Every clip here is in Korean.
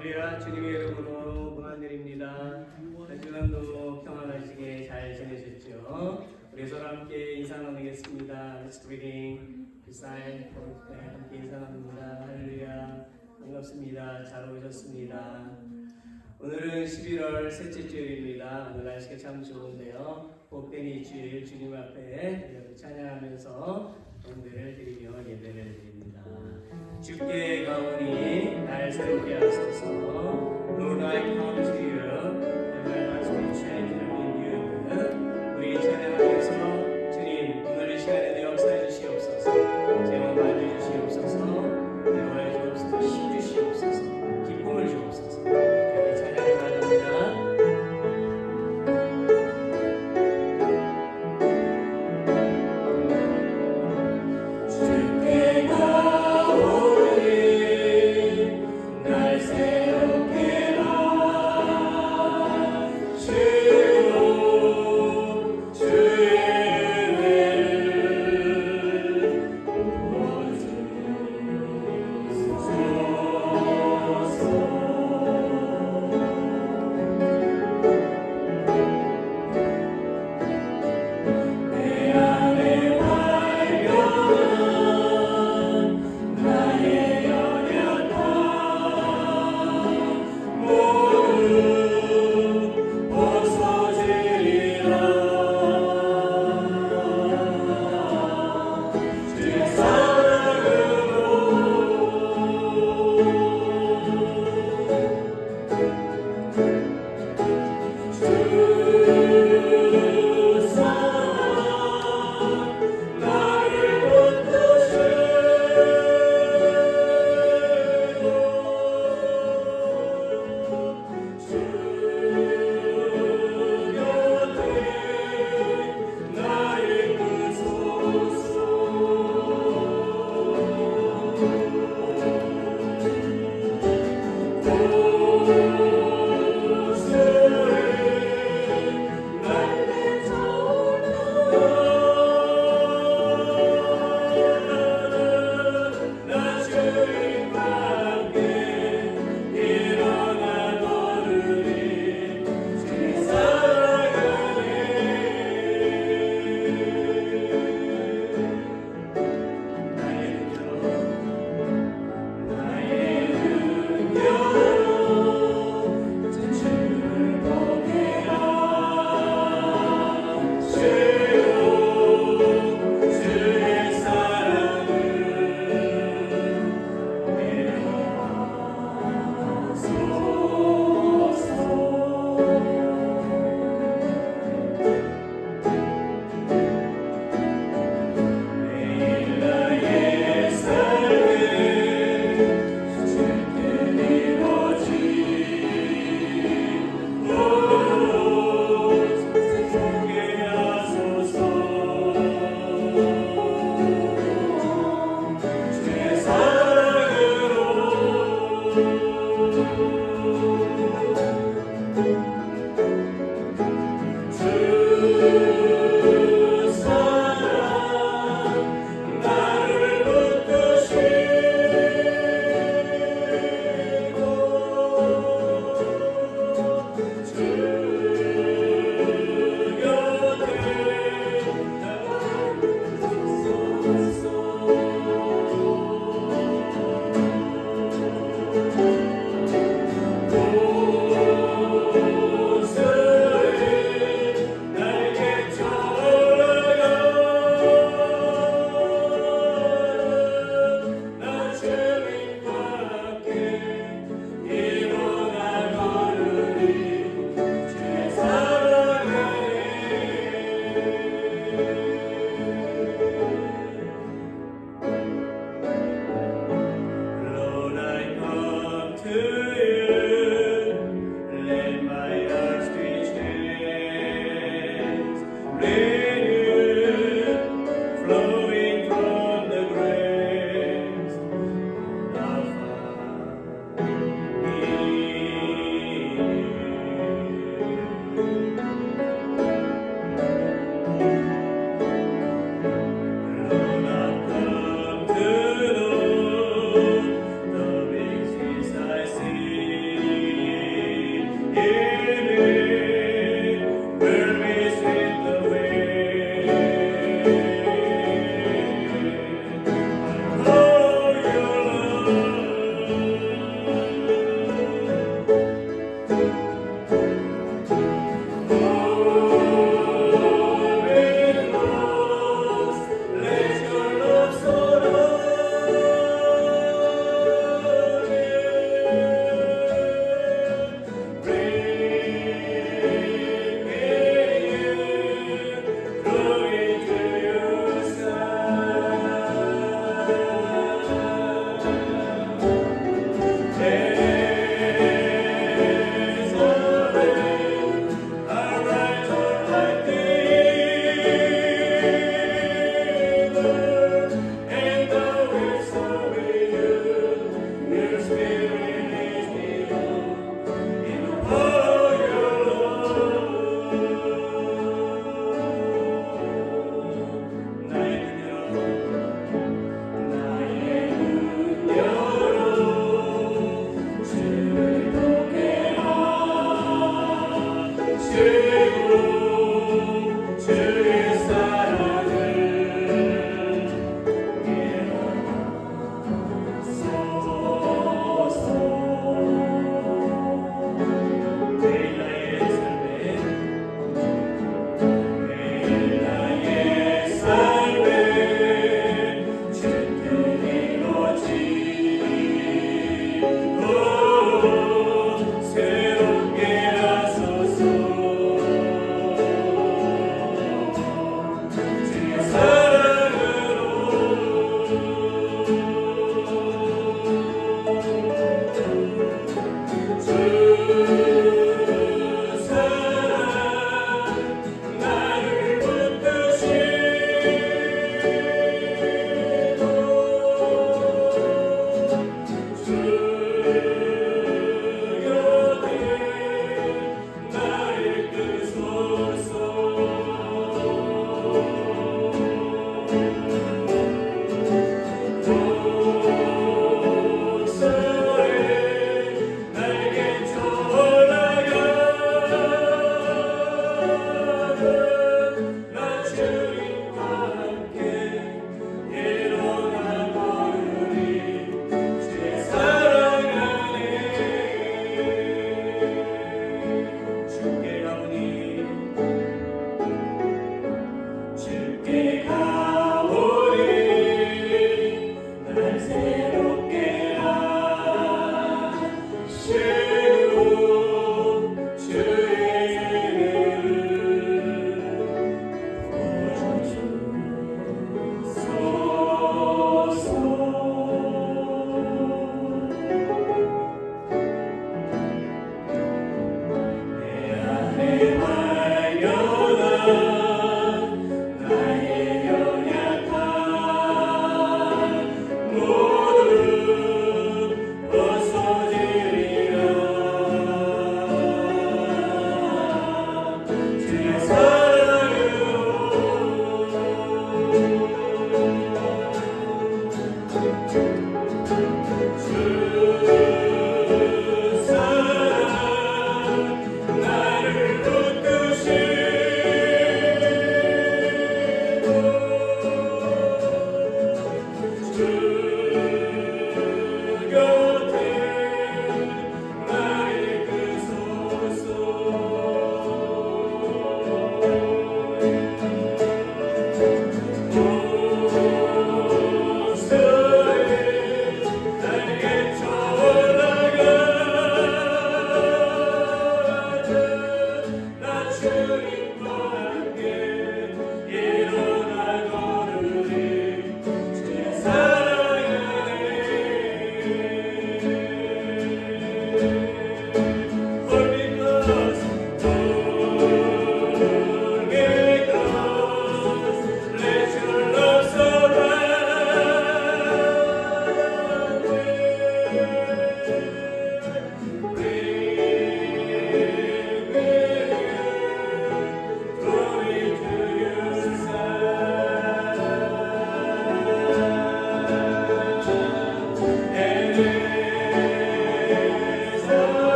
할렐루야. 주님의 이름으로 문안드립니다. 한 주간도 평안하시게 잘 지내셨죠? 우리 서로 함께 인사 나누겠습니다. Let's reading beside 함께 인사 나눕니다. 할렐루야. 반갑습니다. 잘 오셨습니다. 오늘은 11월 셋째 주일입니다. 오늘 날씨가 참 좋은데요. 복된 이 주일 주님 앞에 찬양하면서 경배를 드리며 예배를 드립니다. 주께 가오니 날 새롭게 하소서. Lord, I come to you and my heart be changed and renewed. 우리 찬양하면서 주님 오늘 이 시간에도 역사해 주시옵소서. 제발 봐주시옵소서. 대화해 주옵소서. 힘 주시옵소서. 기쁨을 주옵소서. 이렇게 찬양을 나눕니다.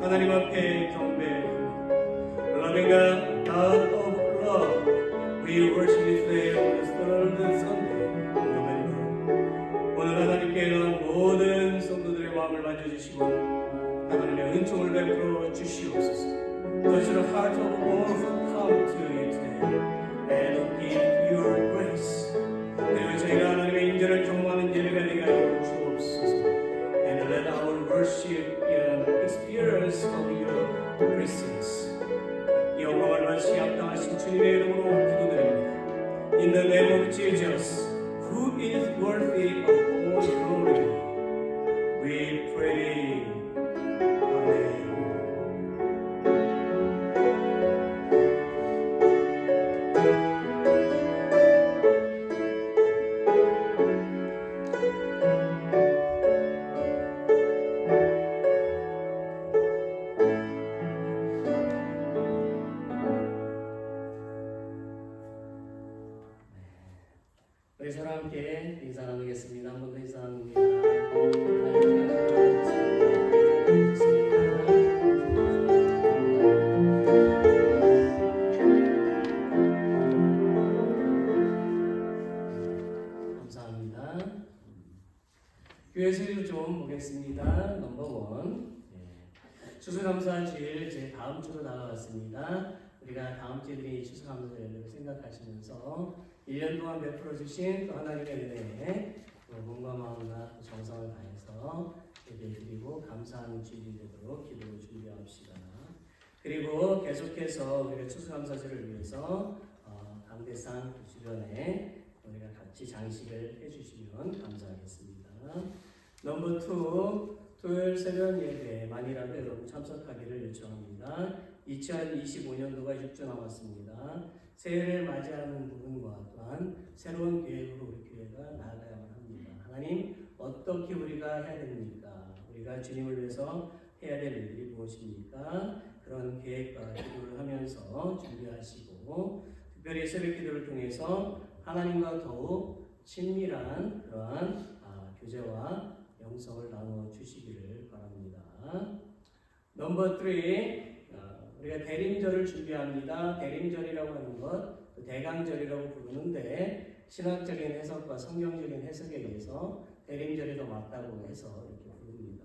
하나님 앞에 경배합니다. Loving God, God of love, we worship this day on the third Sunday of November. 오늘 하나님께는 모든 성도들의 마음을 만져주시고 하나님의 은총을 베풀어 주시옵소서. Touch the heart of all who come to you today and give your grace. 그리고 저희가 하나님의 인자를 경험하는 예배가 되게 하여 주옵소서. And let our worship experience of your presence. 영광을 받으시 합당하신 주님의 이름으로 기도드립니다. In the name of Jesus, who is worthy of all glory, we pray. Amen. 우리 서로 함께 인사 나누겠습니다. 한 번 더 인사 나눕니다. 감사합니다. 교회 서류 좀 보겠습니다. 넘버 1. 추수감사 주일 이제 다음 주로 다가왔습니다. 우리가 다음 주들이 추수감사 주일을 생각하시면서 1년 동안 베풀어 주신 또 하나님의 은혜에 몸과 마음과 정성을 다해서 예배드리고 감사하는 주일이 되도록 기도로 준비합시다. 그리고 계속해서 우리가 추수감사절을 위해서 강대상 주변에 우리가 같이 장식을 해주시면 감사하겠습니다. 넘버 2. 토요일 새벽 예배에 만이라도 여러분 참석하기를 요청합니다. 2025년도가 6주 남았습니다. 새해를 맞이하는 부분과 또한 새로운 계획으로 우리 교회가 나아가야만 합니다. 하나님, 어떻게 우리가 해야 됩니까? 우리가 주님을 위해서 해야 될 일들이 무엇입니까? 그런 계획과 기도를 하면서 준비하시고, 특별히 새벽 기도를 통해서 하나님과 더욱 친밀한 그러한 교제와 영성을 나누어 주시기를 바랍니다. 넘버 3. 우리가 대림절을 준비합니다. 대림절이라고 하는 것, 대강절이라고 부르는데 신학적인 해석과 성경적인 해석에 의해서 대림절이 더 맞다고 해서 이렇게 부릅니다.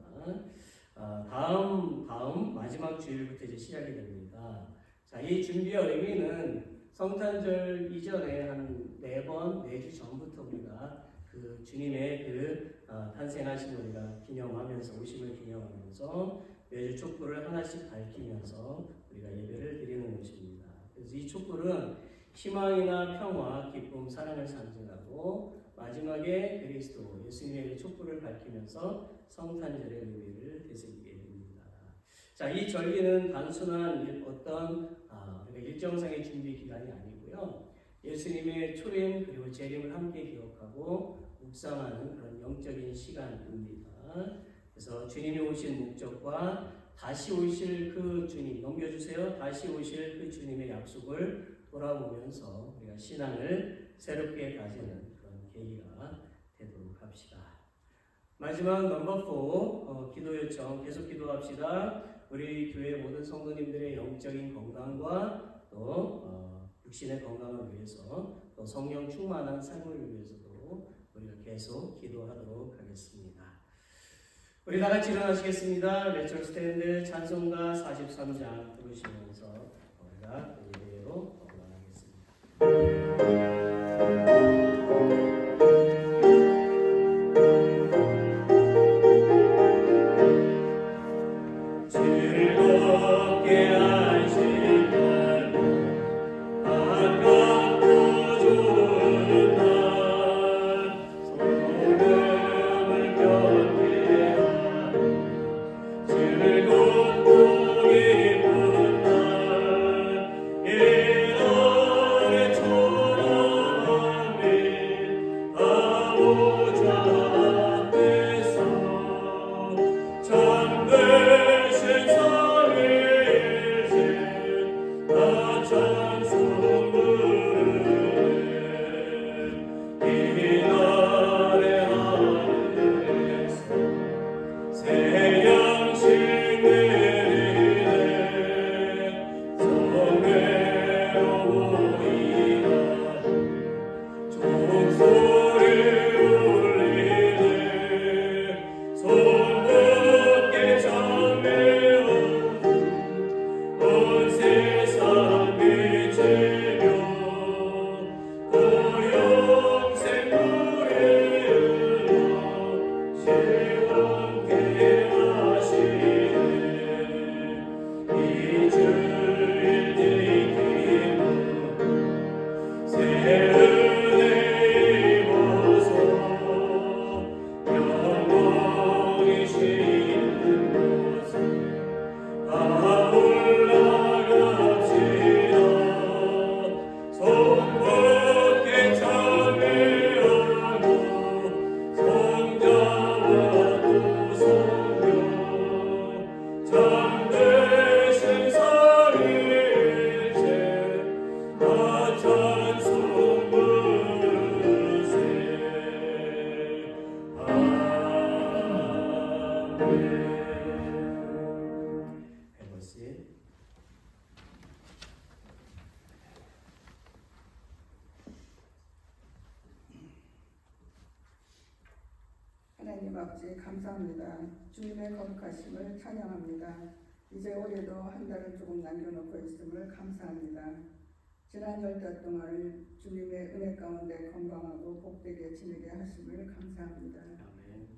다음 마지막 주일부터 이제 시작이 됩니다. 자, 이 준비의 의미는 성탄절 이전에 한 4주 전부터 우리가 그 주님의 탄생하신 우리가 기념하면서 오심을 기념하면서 매주 촛불을 하나씩 밝히면서 우리가 예배를 드리는 것입니다. 그래서 이 촛불은 희망이나 평화, 기쁨, 사랑을 상징하고 마지막에 그리스도 예수님의 촛불을 밝히면서 성탄절의 의미를 되새기게 됩니다. 자, 이 절기는 단순한 어떤 일정상의 준비 기간이 아니고요. 예수님의 초림 그리고 재림을 함께 기억하고 묵상하는 그런 영적인 시간입니다. 그래서 주님이 오신 목적과 다시 오실 그 주님, 넘겨주세요. 다시 오실 그 주님의 약속을 돌아보면서 우리가 신앙을 새롭게 다지는 그런 계기가 되도록 합시다. 마지막 넘버 4, 기도 요청 계속 기도합시다. 우리 교회 모든 성도님들의 영적인 건강과 또 육신의 건강을 위해서 또 성령 충만한 삶을 위해서도 우리가 계속 기도하도록 하겠습니다. 우리 다 같이 일어나시겠습니다. 레처 스탠드 찬송가 43장 부르시면서 우리가 예배로 올라가겠습니다. 하나님 아버지 감사합니다. 주님의 거룩하심을 찬양합니다. 이제 올해도 한 달을 조금 남겨놓고 있음을 감사합니다. 지난 열달 동안을 주님의 은혜 가운데 건강하고 복되게 지내게 하심을 감사합니다.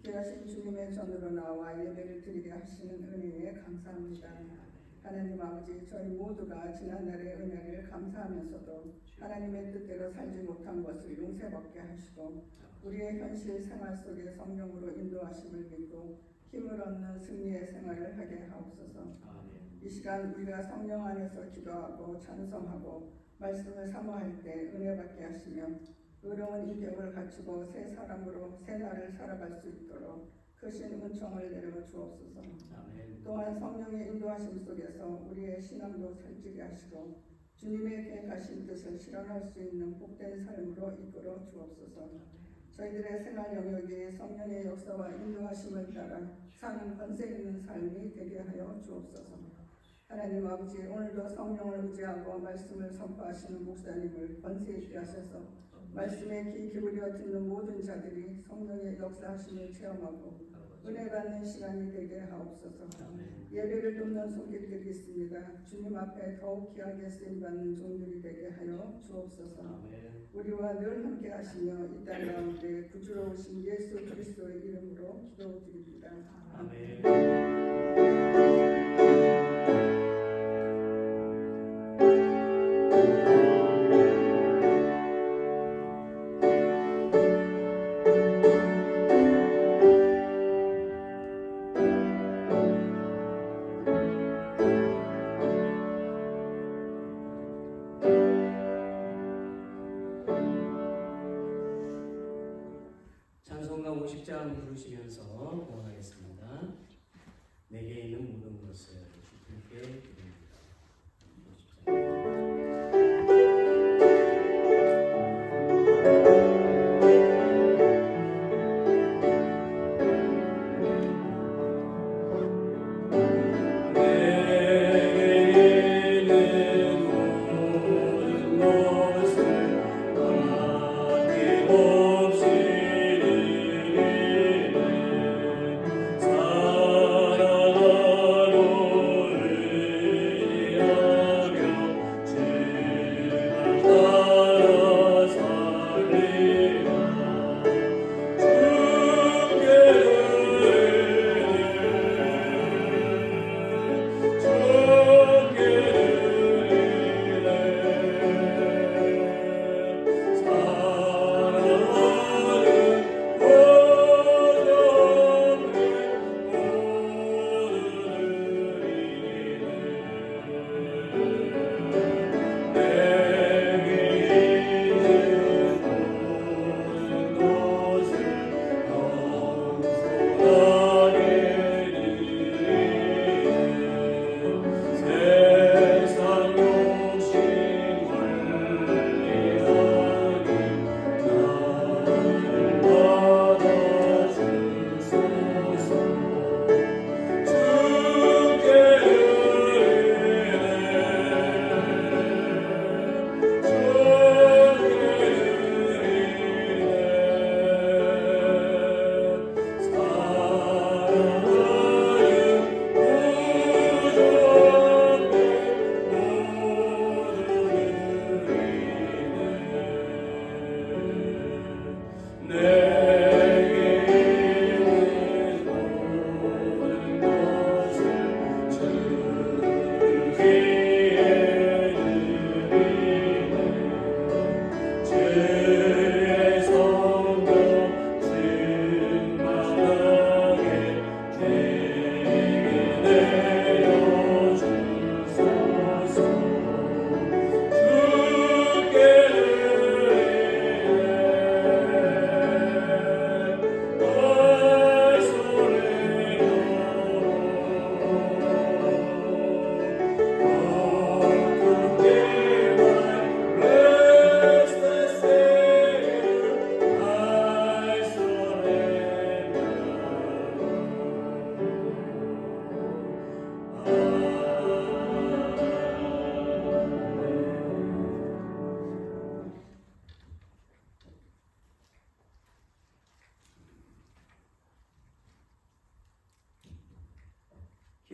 귀하신 주님의 전으로 나와 예배를 드리게 하시는 은혜에 감사합니다. 하나님 아버지, 저희 모두가 지난날의 은혜를 감사하면서도 하나님의 뜻대로 살지 못한 것을 용서받게 하시고 우리의 현실 생활 속에 성령으로 인도하심을 믿고 힘을 얻는 승리의 생활을 하게 하옵소서. 이 시간 우리가 성령 안에서 기도하고 찬송하고 말씀을 사모할 때 은혜 받게 하시며 의로운 인격을 갖추고 새 사람으로 새 날을 살아갈 수 있도록 크신 은총을 내려 주옵소서. 또한 성령의 인도하심 속에서 우리의 신앙도 살찌게 하시고 주님의 계획하신 뜻을 실현할 수 있는 복된 삶으로 이끌어 주옵소서. 저희들의 생활 영역이 성령의 역사와 인도하심을 따라 사는 권세 있는 삶이 되게 하여 주옵소서. 하나님 아버지, 오늘도 성령을 의지하고 말씀을 선포하시는 목사님을 권세 있게 하셔서 말씀에 귀 기울여 듣는 모든 자들이 성령의 역사하심을 체험하고 은혜 받는 시간이 되게 하옵소서. 예배를 돕는 손길들이 있습니다. 주님 앞에 더욱 귀하게 쓰임받는 종들이 되게 하여 주옵소서. 우리와 늘 함께 하시며 이 땅 가운데 구주로우신 예수 그리스도의 이름으로 기도드립니다. 아멘. 찬송가 50장 부르시면서 고원하겠습니다. 내게 있는 모든 것을 주님께 드립니다. 50장.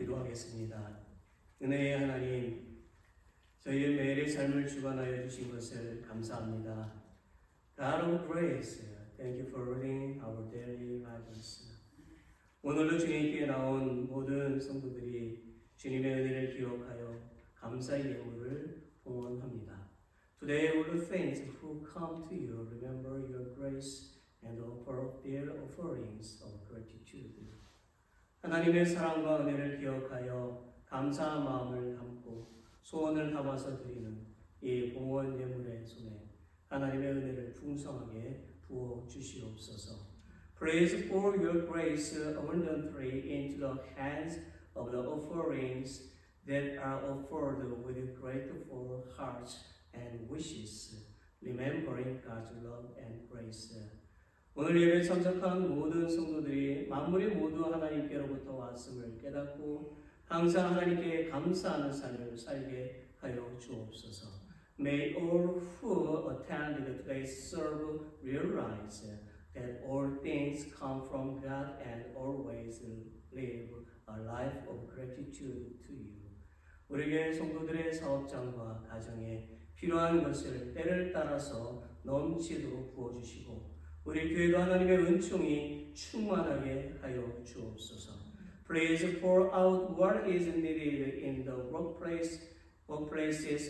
기도하겠습니다. 은혜의 하나님, 저희의 매일의 삶을 주관하여 주신 것을 감사합니다. God of grace, thank you for reading our daily Bibles. 오늘도 주님께 나온 모든 성도들이 주님의 은혜를 기억하여 감사의 예물을 봉헌합니다. Today all the saints who come to you remember your grace and offer their offerings of gratitude. 하나님의 사랑과 은혜를 기억하여 감사한 마음을 담고 소원을 담아서 드리는 이 봉헌 예물의 손에 하나님의 은혜를 풍성하게 부어 주시옵소서. Praise for your grace abundantly into the hands of the offerings that are offered with grateful hearts and wishes, remembering God's love and grace. 오늘 예배 참석한 모든 성도들이 만물이 모두 하나님께로부터 왔음을 깨닫고 항상 하나님께 감사하는 삶을 살게 하여 주옵소서. May all who attend today's service realize that all things come from God and always live a life of gratitude to you. 우리에게 성도들의 사업장과 가정에 필요한 것을 때를 따라서 넘치도록 부어주시고 우리 교회도 하나님의 은총이 충만하게 하여 주옵소서. Please pour out what is needed in the workplaces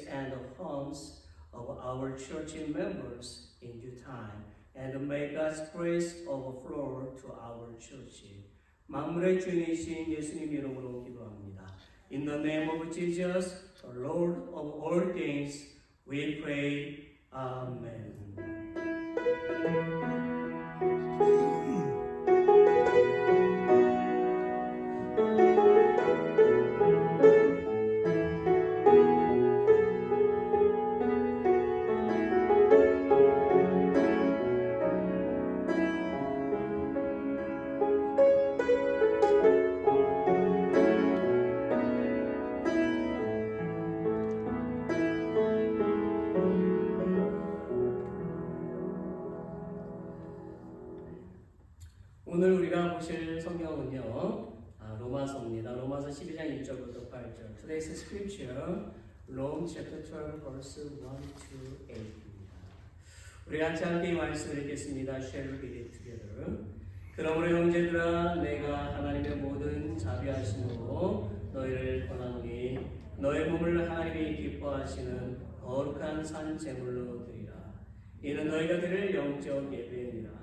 and the homes of our church members in due time, and may God's grace overflow to our church. 만물의 주인이신 예수님 이름으로 기도합니다. In the name of Jesus, the Lord of all things, we pray. Amen. 오늘 우리가 보실 성경은요, 로마서입니다. 로마서 12장 1절부터 8절. Today's scripture, Rome chapter 12, verse 1 to 8입니다. 우리 같이 함께 이 말씀을 읽겠습니다. Shall we read it together? 그러므로 형제들아, 내가 하나님의 모든 자비하심으로 너희를 권하노니 너희 몸을 하나님이 기뻐하시는 거룩한 산 제물로 드리라. 이는 너희가 드릴 영적 예배니라.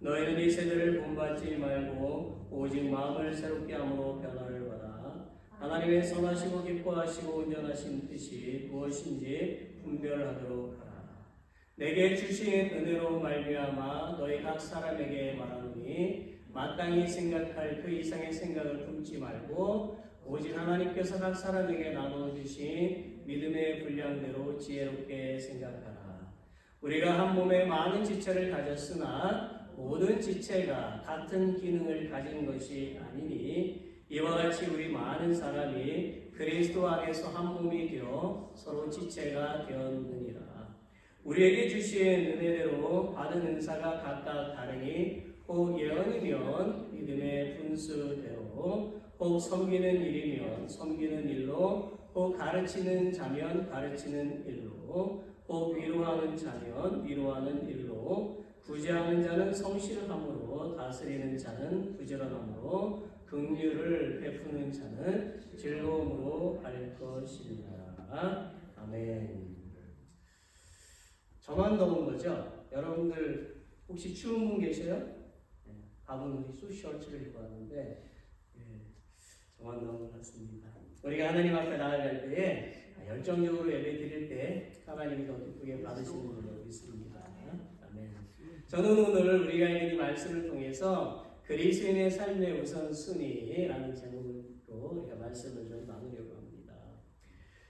너희는 이 세대를 본받지 말고 오직 마음을 새롭게 함으로 변화를 받아 하나님의 선하시고 기뻐하시고 온전하신 뜻이 무엇인지 분별하도록 하라. 내게 주신 은혜로 말미암아 너희 각 사람에게 말하노니 마땅히 생각할 그 이상의 생각을 품지 말고 오직 하나님께서 각 사람에게 나눠주신 믿음의 분량대로 지혜롭게 생각하라. 우리가 한 몸에 많은 지체를 가졌으나 모든 지체가 같은 기능을 가진 것이 아니니 이와 같이 우리 많은 사람이 그리스도 안에서 한 몸이 되어 서로 지체가 되었느니라. 우리에게 주신 은혜대로 받은 은사가 각각 다르니 혹 예언이면 믿음의 분수대로, 혹 섬기는 일이면 섬기는 일로, 혹 가르치는 자면 가르치는 일로, 혹 위로하는 자면 위로하는 일로, 구제하는 자는 성실함으로, 다스리는 자는 부지런함으로, 긍휼을 베푸는 자는 즐거움으로 할 것입니다. 아멘. 저만 더운 거죠? 여러분들 혹시 추운 분 계세요? 네, 밥은 우리 소셔츠를 입고 왔는데 저만 더운 것 같습니다. 우리가 하나님 앞에 나아갈 때에 열정적으로 예배 드릴 때 하나님이 더 기쁘게 받으시는 줄로 믿습니다. 아멘. 저는 오늘 우리가 읽은 이 말씀을 통해서 그리스도인의 삶의 우선순위라는 제목으로 우리가 말씀을 좀 나누려고 합니다.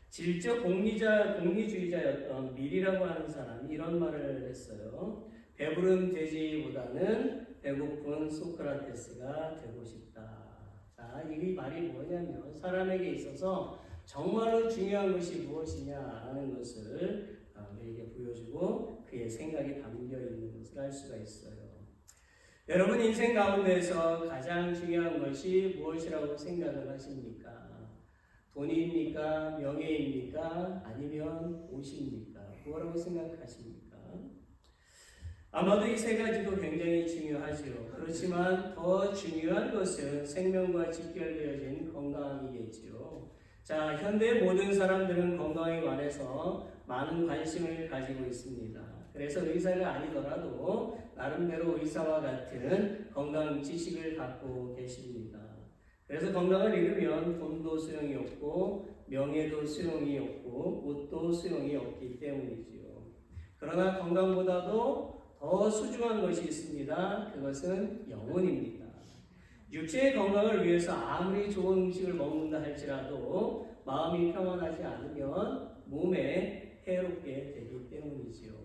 질적 공리주의자였던 밀이라고 하는 사람이 이런 말을 했어요. 배부른 돼지보다는 배고픈 소크라테스가 되고 싶다. 자, 이 말이 뭐냐면 사람에게 있어서 정말로 중요한 것이 무엇이냐라는 것을 우리에게 보여주고 그의 생각이 담겨 있는 것을 알 수가 있어요. 여러분 인생 가운데서 가장 중요한 것이 무엇이라고 생각을 하십니까? 돈입니까? 명예입니까? 아니면 옷입니까? 뭐라고 생각하십니까? 아마도 이 세 가지도 굉장히 중요하지요. 그렇지만 더 중요한 것은 생명과 직결되어진 건강이겠지요. 자, 현대 모든 사람들은 건강에 관해서 많은 관심을 가지고 있습니다. 그래서 의사가 아니더라도 나름대로 의사와 같은 건강 지식을 갖고 계십니다. 그래서 건강을 잃으면 돈도 소용이 없고 명예도 소용이 없고 옷도 소용이 없기 때문이지요. 그러나 건강보다도 더 소중한 것이 있습니다. 그것은 영혼입니다. 육체의 건강을 위해서 아무리 좋은 음식을 먹는다 할지라도 마음이 평안하지 않으면 몸에 해롭게 되기 때문이지요.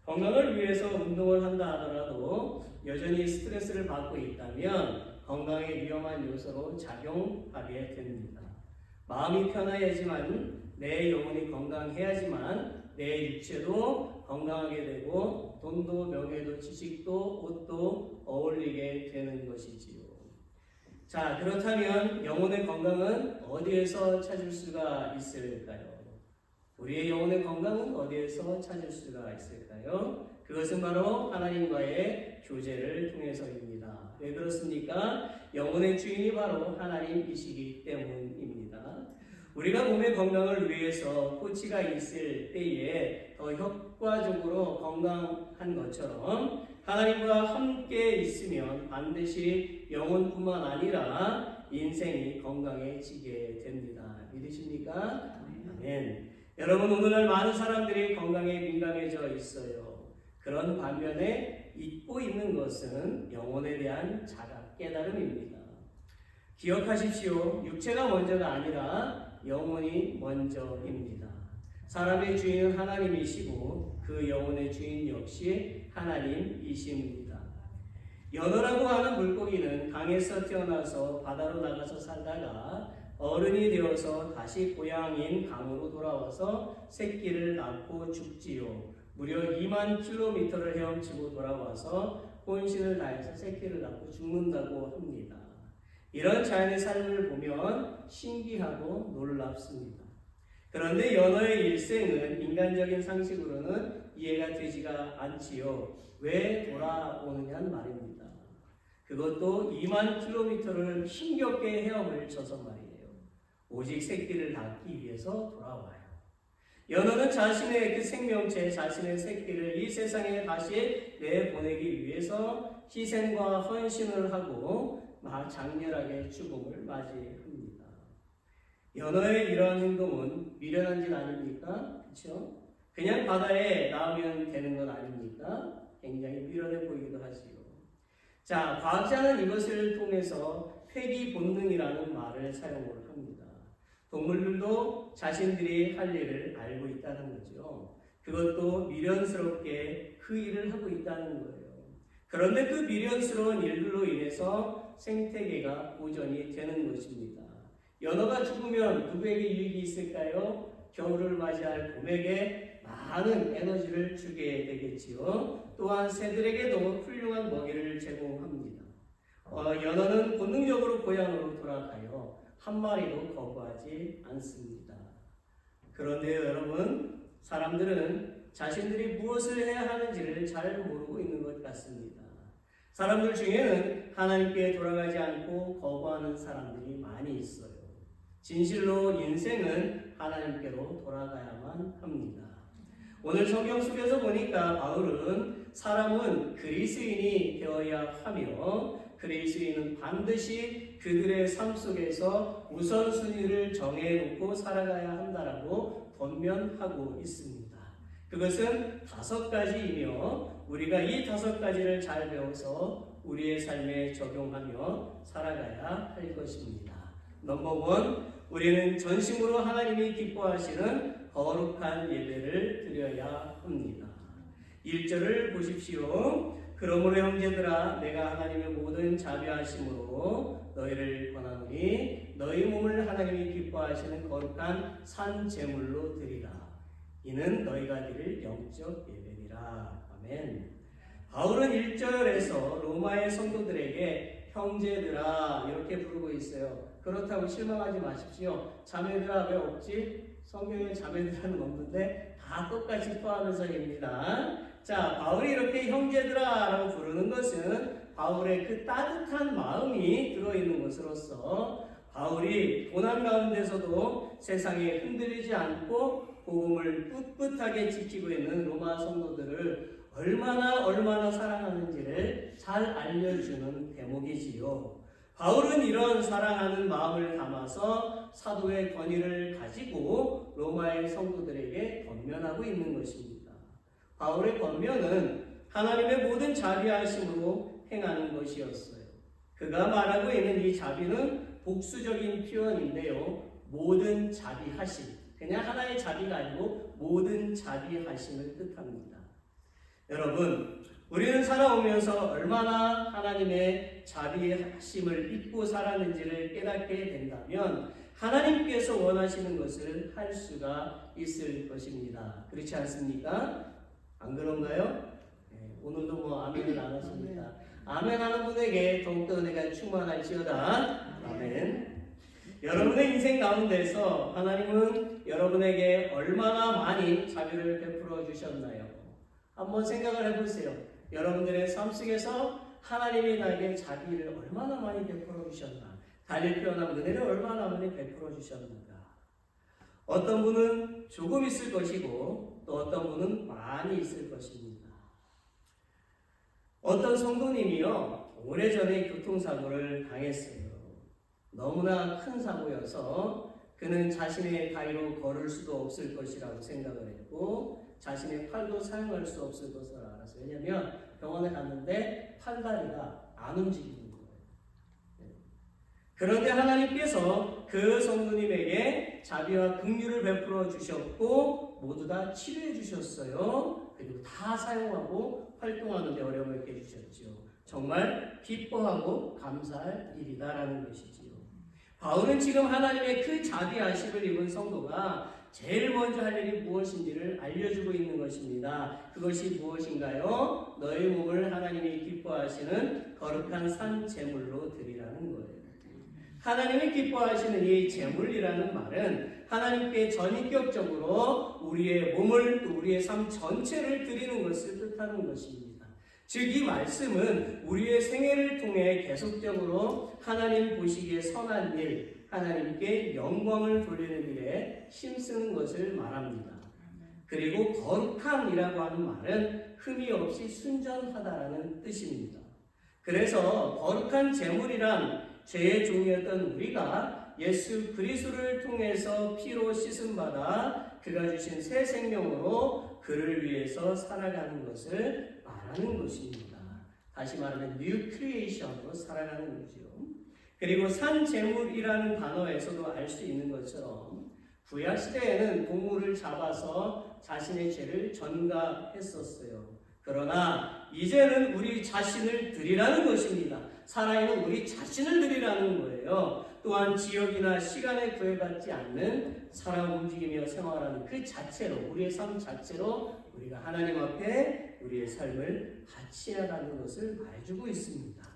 건강을 위해서 운동을 한다 하더라도 여전히 스트레스를 받고 있다면 건강에 위험한 요소로 작용하게 됩니다. 마음이 편해야지만 내 영혼이 건강해야지만 내 육체도 건강하게 되고 돈도 명예도 지식도 옷도 어울리게 되는 것이지요. 자, 그렇다면 영혼의 건강은 어디에서 찾을 수가 있을까요? 우리의 영혼의 건강은 어디에서 찾을 수가 있을까요? 그것은 바로 하나님과의 교제를 통해서입니다. 왜 그렇습니까? 영혼의 주인이 바로 하나님이시기 때문입니다. 우리가 몸의 건강을 위해서 코치가 있을 때에 더 효과적으로 건강한 것처럼 하나님과 함께 있으면 반드시 영혼뿐만 아니라 인생이 건강해지게 됩니다. 믿으십니까? 아멘. 여러분, 오늘날 많은 사람들이 건강에 민감해져 있어요. 그런 반면에 잊고 있는 것은 영혼에 대한 자각 깨달음입니다. 기억하십시오. 육체가 먼저가 아니라 영혼이 먼저입니다. 사람의 주인은 하나님이시고 그 영혼의 주인 역시 하나님이십니다. 연어라고 하는 물고기는 강에서 태어나서 바다로 나가서 살다가 어른이 되어서 다시 고향인 강으로 돌아와서 새끼를 낳고 죽지요. 무려 2만 킬로미터를 헤엄치고 돌아와서 혼신을 다해서 새끼를 낳고 죽는다고 합니다. 이런 자연의 삶을 보면 신기하고 놀랍습니다. 그런데 연어의 일생은 인간적인 상식으로는 이해가 되지가 않지요. 왜 돌아오느냐는 말입니다. 그것도 2만 킬로미터를 힘겹게 헤엄을 쳐서 말이에요. 오직 새끼를 낳기 위해서 돌아와요. 연어는 자신의 그 생명체, 자신의 새끼를 이 세상에 다시 내보내기 위해서 희생과 헌신을 하고 장렬하게 죽음을 맞이합니다. 연어의 이러한 행동은 미련한 짓 아닙니까? 그렇죠? 그냥 바다에 나오면 되는 것 아닙니까? 굉장히 미련해 보이기도 하지요. 자, 과학자는 이것을 통해서 회귀 본능이라는 말을 사용을 합니다. 동물들도 자신들이 할 일을 알고 있다는 거죠. 그것도 미련스럽게 그 일을 하고 있다는 거예요. 그런데 그 미련스러운 일들로 인해서 생태계가 보존이 되는 것입니다. 연어가 죽으면 누구에게 유익이 있을까요? 겨울을 맞이할 봄에게 많은 에너지를 주게 되겠지요. 또한 새들에게도 훌륭한 먹이를 제공합니다. 연어는 본능적으로 고향으로 돌아가요. 한 마리도 거부하지 않습니다. 그런데 여러분, 사람들은 자신들이 무엇을 해야 하는지를 잘 모르고 있는 것 같습니다. 사람들 중에는 하나님께 돌아가지 않고 거부하는 사람들이 많이 있어요. 진실로 인생은 하나님께로 돌아가야만 합니다. 오늘 성경 속에서 보니까 바울은 사람은 그리스인이 되어야 하며 그리스인은 반드시 그들의 삶 속에서 우선순위를 정해놓고 살아가야 한다라고 권면하고 있습니다. 그것은 5가지이며 우리가 이 5가지를 잘 배워서 우리의 삶에 적용하며 살아가야 할 것입니다. 넘버 1, 우리는 전심으로 하나님이 기뻐하시는 거룩한 예배를 드려야 합니다. 1절을 보십시오. 그러므로 형제들아 내가 하나님의 모든 자비하심으로 너희를 권하노니 너희 몸을 하나님이 기뻐하시는 거룩한 산 제물로 드리라. 이는 너희가 드릴 영적 예배니라. 아멘. 바울은 1절에서 로마의 성도들에게 형제들아 이렇게 부르고 있어요. 그렇다고 실망하지 마십시오. 자매들아 왜 없지? 성경에 자매들은 없는데 다 똑같이 포함해서입니다. 자, 바울이 이렇게 형제들아 라고 부르는 것은 바울의 그 따뜻한 마음이 들어있는 것으로서 바울이 고난 가운데서도 세상에 흔들리지 않고 복음을 꿋꿋하게 지키고 있는 로마 성도들을 얼마나 사랑하는지를 잘 알려주는 대목이지요. 바울은 이런 사랑하는 마음을 담아서 사도의 권위를 가지고 로마의 성도들에게 권면하고 있는 것입니다. 바울의 권면은 하나님의 모든 자비하심으로 행하는 것이었어요. 그가 말하고 있는 이 자비는 복수적인 표현인데요. 모든 자비하심. 그냥 하나의 자비가 아니고 모든 자비하심을 뜻합니다. 여러분, 우리는 살아오면서 얼마나 하나님의 자비하심을 잊고 살았는지를 깨닫게 된다면 하나님께서 원하시는 것을 할 수가 있을 것입니다. 그렇지 않습니까? 안 그런가요? 네, 오늘도 뭐 아멘을 안 하십니다. 아멘 하는 분에게 더욱더 은혜가 충만할지어다. 아멘. 여러분의 인생 가운데서 하나님은 여러분에게 얼마나 많이 자비를 베풀어 주셨나요? 한번 생각을 해보세요. 여러분들의 삶 속에서 하나님이 나에게 자비를 얼마나 많이 베풀어 주셨나? 달리 표현한 은혜를 얼마나 많이 베풀어 주셨는가? 어떤 분은 조금 있을 것이고 또 어떤 분은 많이 있을 것입니다. 어떤 성도님이요, 오래전에 교통사고를 당했어요. 너무나 큰 사고여서 그는 자신의 다리로 걸을 수도 없을 것이라고 생각을 했고 자신의 팔도 사용할 수 없을 것을 알았어요. 왜냐하면 병원에 갔는데 팔다리가 안 움직이는 거예요. 그런데 하나님께서 그 성도님에게 자비와 긍휼을 베풀어 주셨고 모두 다 치료해 주셨어요. 그리고 다 사용하고 활동하는 데 어려움을 없게 해주셨죠. 정말 기뻐하고 감사할 일이다라는 것이지요. 바울은 지금 하나님의 그 자비하심을 입은 성도가 제일 먼저 할 일이 무엇인지를 알려주고 있는 것입니다. 그것이 무엇인가요? 너희 몸을 하나님이 기뻐하시는 거룩한 산 제물로 드리라는 거예요. 하나님이 기뻐하시는 이 제물이라는 말은 하나님께 전인격적으로 우리의 몸을 또 우리의 삶 전체를 드리는 것을 뜻하는 것입니다. 즉 이 말씀은 우리의 생애를 통해 계속적으로 하나님 보시기에 선한 일, 하나님께 영광을 돌리는 일에 힘쓰는 것을 말합니다. 그리고 거룩함이라고 하는 말은 흠이 없이 순전하다라는 뜻입니다. 그래서 거룩한 제물이란 죄의 종이었던 우리가 예수 그리스도를 통해서 피로 씻음받아 그가 주신 새 생명으로 그를 위해서 살아가는 것을 말하는 것입니다. 다시 말하면 뉴 크리에이션으로 살아가는 거죠. 그리고 산 제물이라는 단어에서도 알 수 있는 것처럼 구약 시대에는 동물을 잡아서 자신의 죄를 전가했었어요. 그러나 이제는 우리 자신을 드리라는 것입니다. 살아있는 우리 자신을 드리라는 거예요. 또한 지역이나 시간에 구애받지 않는 살아 움직이며 생활하는 그 자체로 우리의 삶 자체로 우리가 하나님 앞에 우리의 삶을 바치라는 것을 말해주고 있습니다.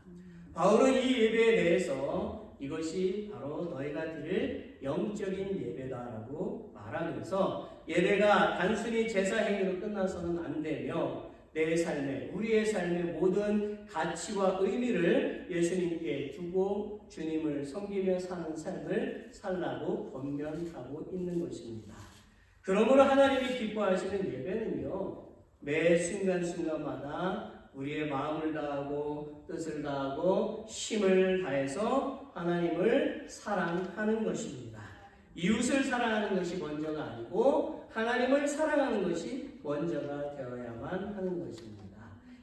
바울은 이 예배에 대해서 이것이 바로 너희가 드릴 영적인 예배다라고 말하면서 예배가 단순히 제사 행위로 끝나서는 안 되며 내 삶에 우리의 삶의 모든 가치와 의미를 예수님께 두고 주님을 섬기며 사는 삶을 살라고 권면하고 있는 것입니다. 그러므로 하나님이 기뻐하시는 예배는요, 매 순간순간마다 우리의 마음을 다하고 뜻을 다하고 힘을 다해서 하나님을 사랑하는 것입니다. 이웃을 사랑하는 것이 먼저가 아니고 하나님을 사랑하는 것이 먼저가 되어야만 하는 것입니다.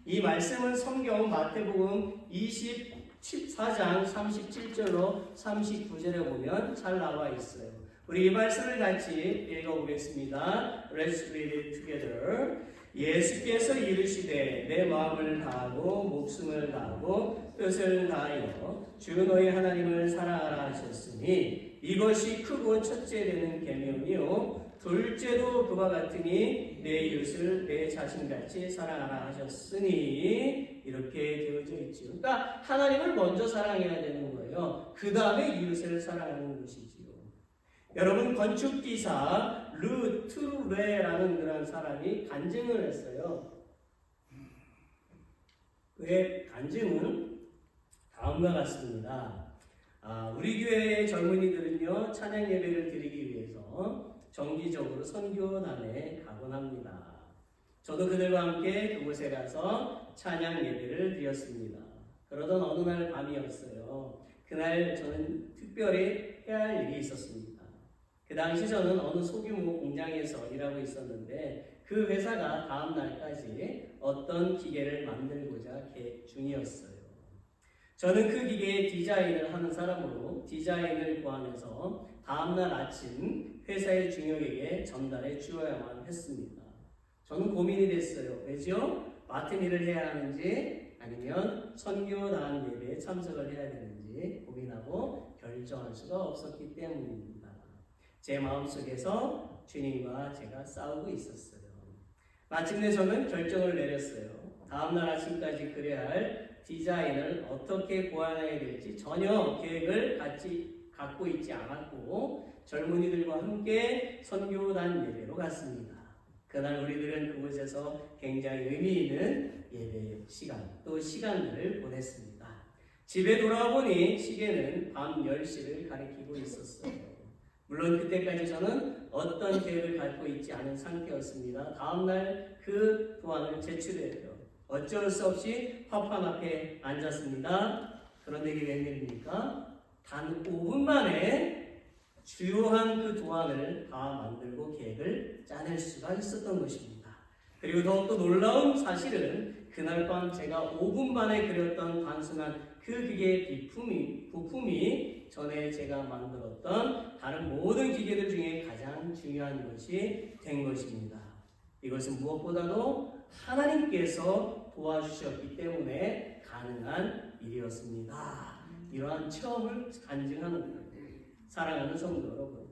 이 말씀은 성경 마태복음 24장 37절로 39절에 보면 잘 나와 있어요. 우리 이 말씀을 같이 읽어보겠습니다. Let's read it together. 예수께서 이르시되 내 마음을 다하고 목숨을 다하고 뜻을 다하여 주 너희 하나님을 사랑하라 하셨으니 이것이 크고 첫째 되는 계명이요 둘째도 그와 같으니 내 이웃을 내 자신같이 사랑하라 하셨으니 이렇게 되어져 있지요. 그러니까 하나님을 먼저 사랑해야 되는 거예요. 그 다음에 이웃을 사랑하는 것이지요. 여러분 건축기사 르 트루레라는 그런 사람이 간증을 했어요. 그의 간증은 다음과 같습니다. 우리 교회의 젊은이들은요 찬양 예배를 드리기 위해서 정기적으로 선교단에 가곤 합니다. 저도 그들과 함께 그곳에 가서 찬양 예배를 드렸습니다. 그러던 어느 날 밤이었어요. 그날 저는 특별히 해야 할 일이 있었습니다. 그 당시 저는 어느 소규모 공장에서 일하고 있었는데 그 회사가 다음 날까지 어떤 기계를 만들고자 계획 중이었어요. 저는 그 기계의 디자인을 하는 사람으로 디자인을 고안해서 다음날 아침 회사의 중역에게 전달해 주어야만 했습니다. 저는 고민이 됐어요. 왜죠? 맡은 일을 해야 하는지 아니면 선교단 예배에 참석을 해야 되는지 고민하고 결정할 수가 없었기 때문입니다. 제 마음속에서 주님과 제가 싸우고 있었어요. 마침내 저는 결정을 내렸어요. 다음날 아침까지 그려야 할 디자인을 어떻게 고안해야 될지 전혀 계획을 갖고 있지 않았고 젊은이들과 함께 선교단 예배로 갔습니다. 그날 우리들은 그곳에서 굉장히 의미 있는 예배 시간 또 시간들을 보냈습니다. 집에 돌아보니 시계는 밤 10시를 가리키고 있었어요. 물론 그때까지 저는 어떤 계획을 갖고 있지 않은 상태였습니다. 다음날 그 도안을 제출해요. 어쩔 수 없이 화판 앞에 앉았습니다. 그런데 이게 웬일입니까? 단 5분 만에 주요한 그 도안을 다 만들고 계획을 짜낼 수가 있었던 것입니다. 그리고 더욱더 놀라운 사실은 그날 밤 제가 5분 만에 그렸던 단순한 그 기계의 부품이 전에 제가 만들었던 다른 모든 기계들 중에 가장 중요한 것이 된 것입니다. 이것은 무엇보다도 하나님께서 도와주셨기 때문에 가능한 일이었습니다. 이러한 체험을 간증하는 거예요. 사랑하는 성도 여러분,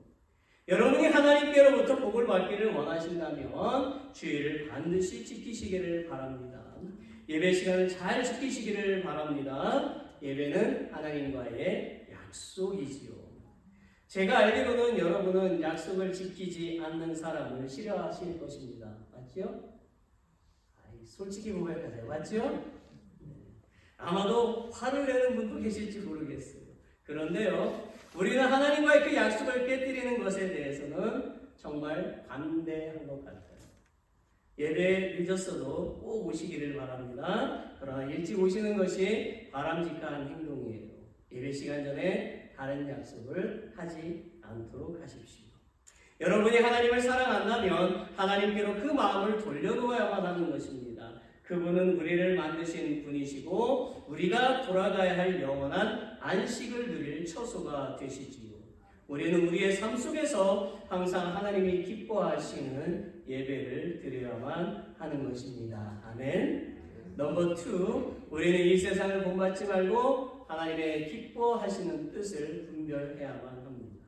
여러분이 하나님께로부터 복을 받기를 원하신다면 주의를 반드시 지키시기를 바랍니다. 예배 시간을 잘 지키시기를 바랍니다. 예배는 하나님과의 약속이지요. 제가 알기로는 여러분은 약속을 지키지 않는 사람을 싫어하실 것입니다. 맞죠? 솔직히 고백하세요. 맞죠? 아마도 화를 내는 분도 계실지 모르겠어요. 그런데요, 우리는 하나님과의 그 약속을 깨뜨리는 것에 대해서는 정말 관대한 것 같아요. 예배 늦었어도 꼭 오시기를 바랍니다. 그러나 일찍 오시는 것이 바람직한 행동이에요. 예배 시간 전에 다른 약속을 하지 않도록 하십시오. 여러분이 하나님을 사랑한다면 하나님께로 그 마음을 돌려놓아야만 하는 것입니다. 그분은 우리를 만드신 분이시고 우리가 돌아가야 할 영원한 안식을 누릴 처소가 되시지요. 우리는 우리의 삶 속에서 항상 하나님이 기뻐하시는 예배를 드려야만 하는 것입니다. 아멘. 넘버 2, 우리는 이 세상을 본받지 말고 하나님의 기뻐하시는 뜻을 분별해야만 합니다.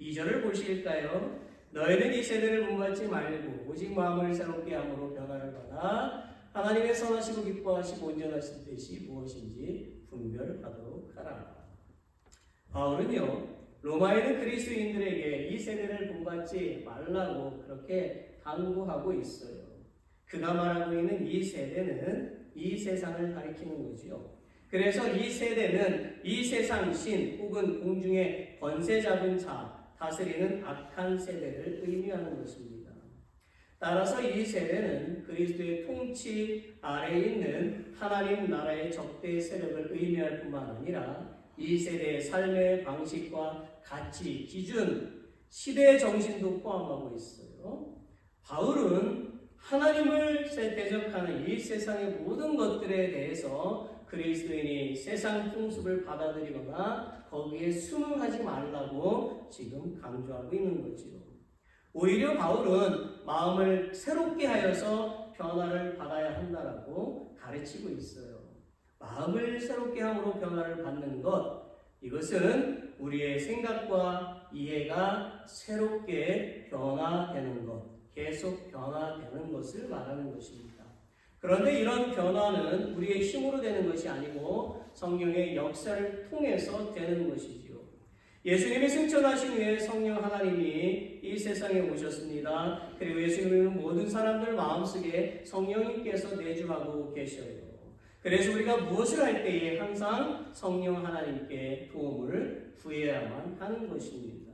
2절을 보실까요? 너희는 이 세대를 본받지 말고 오직 마음을 새롭게 함으로 변화를 받아 하나님의 선하시고 기뻐하시고 온전하신 뜻이 무엇인지 분별하도록 하라. 바울은요, 로마에 있는 그리스도인들에게 이 세대를 본받지 말라고 그렇게 당부하고 있어요. 그가 말하고 있는 이 세대는 이 세상을 가리키는 거지요. 그래서 이 세대는 이 세상 신 혹은 공중의 권세 잡은 자, 다스리는 악한 세대를 의미하는 것입니다. 따라서 이 세대는 그리스도의 통치 아래에 있는 하나님 나라의 적대 세력을 의미할 뿐만 아니라 이 세대의 삶의 방식과 가치, 기준, 시대의 정신도 포함하고 있어요. 바울은 하나님을 대적하는 이 세상의 모든 것들에 대해서 그리스도인이 세상 풍습을 받아들이거나 거기에 순응하지 말라고 지금 강조하고 있는 거지요. 오히려 바울은 마음을 새롭게 하여서 변화를 받아야 한다라고 가르치고 있어요. 마음을 새롭게 함으로 변화를 받는 것, 이것은 우리의 생각과 이해가 새롭게 변화되는 것, 계속 변화되는 것을 말하는 것입니다. 그런데 이런 변화는 우리의 힘으로 되는 것이 아니고 성령의 역사를 통해서 되는 것이지요. 예수님이 승천하신 후에 성령 하나님이 이 세상에 오셨습니다. 그리고 예수님은 모든 사람들 마음속에 성령님께서 내주하고 계셔요. 그래서 우리가 무엇을 할 때에 항상 성령 하나님께 도움을 구해야만 하는 것입니다.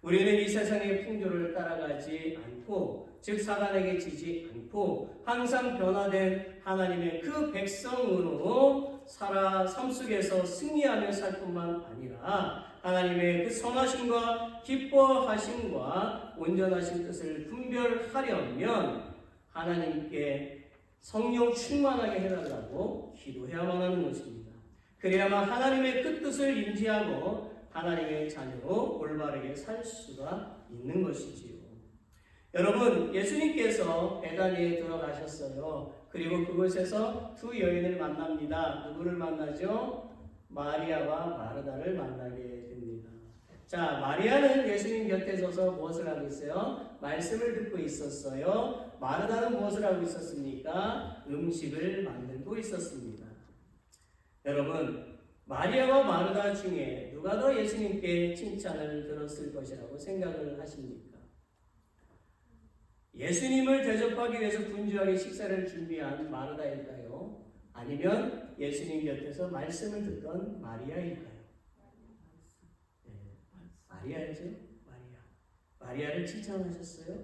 우리는 이 세상의 풍조를 따라가지 않고, 즉 사단에게 지지 않고 항상 변화된 하나님의 그 백성으로 살아 삶 속에서 승리하며 살 뿐만 아니라 하나님의 그 선하심과 기뻐하심과 온전하신 뜻을 분별하려면 하나님께 성령 충만하게 해달라고 기도해야만 하는 것입니다. 그래야만 하나님의 그 뜻을 인지하고 하나님의 자녀로 올바르게 살 수가 있는 것이지요. 여러분, 예수님께서 베다니에 들어가셨어요. 그리고 그곳에서 두 여인을 만납니다. 누구를 만나죠? 마리아와 마르다를 만나게 됩니다. 자, 마리아는 예수님 곁에 서서 무엇을 하고 있어요? 말씀을 듣고 있었어요. 마르다는 무엇을 하고 있었습니까? 음식을 만들고 있었습니다. 여러분, 마리아와 마르다 중에 누가 더 예수님께 칭찬을 들었을 것이라고 생각을 하십니까? 예수님을 대접하기 위해서 분주하게 식사를 준비한 마르다일까요? 아니면 예수님 곁에서 말씀을 듣던 마리아일까요? 네, 마리아죠. 마리아를 칭찬하셨어요.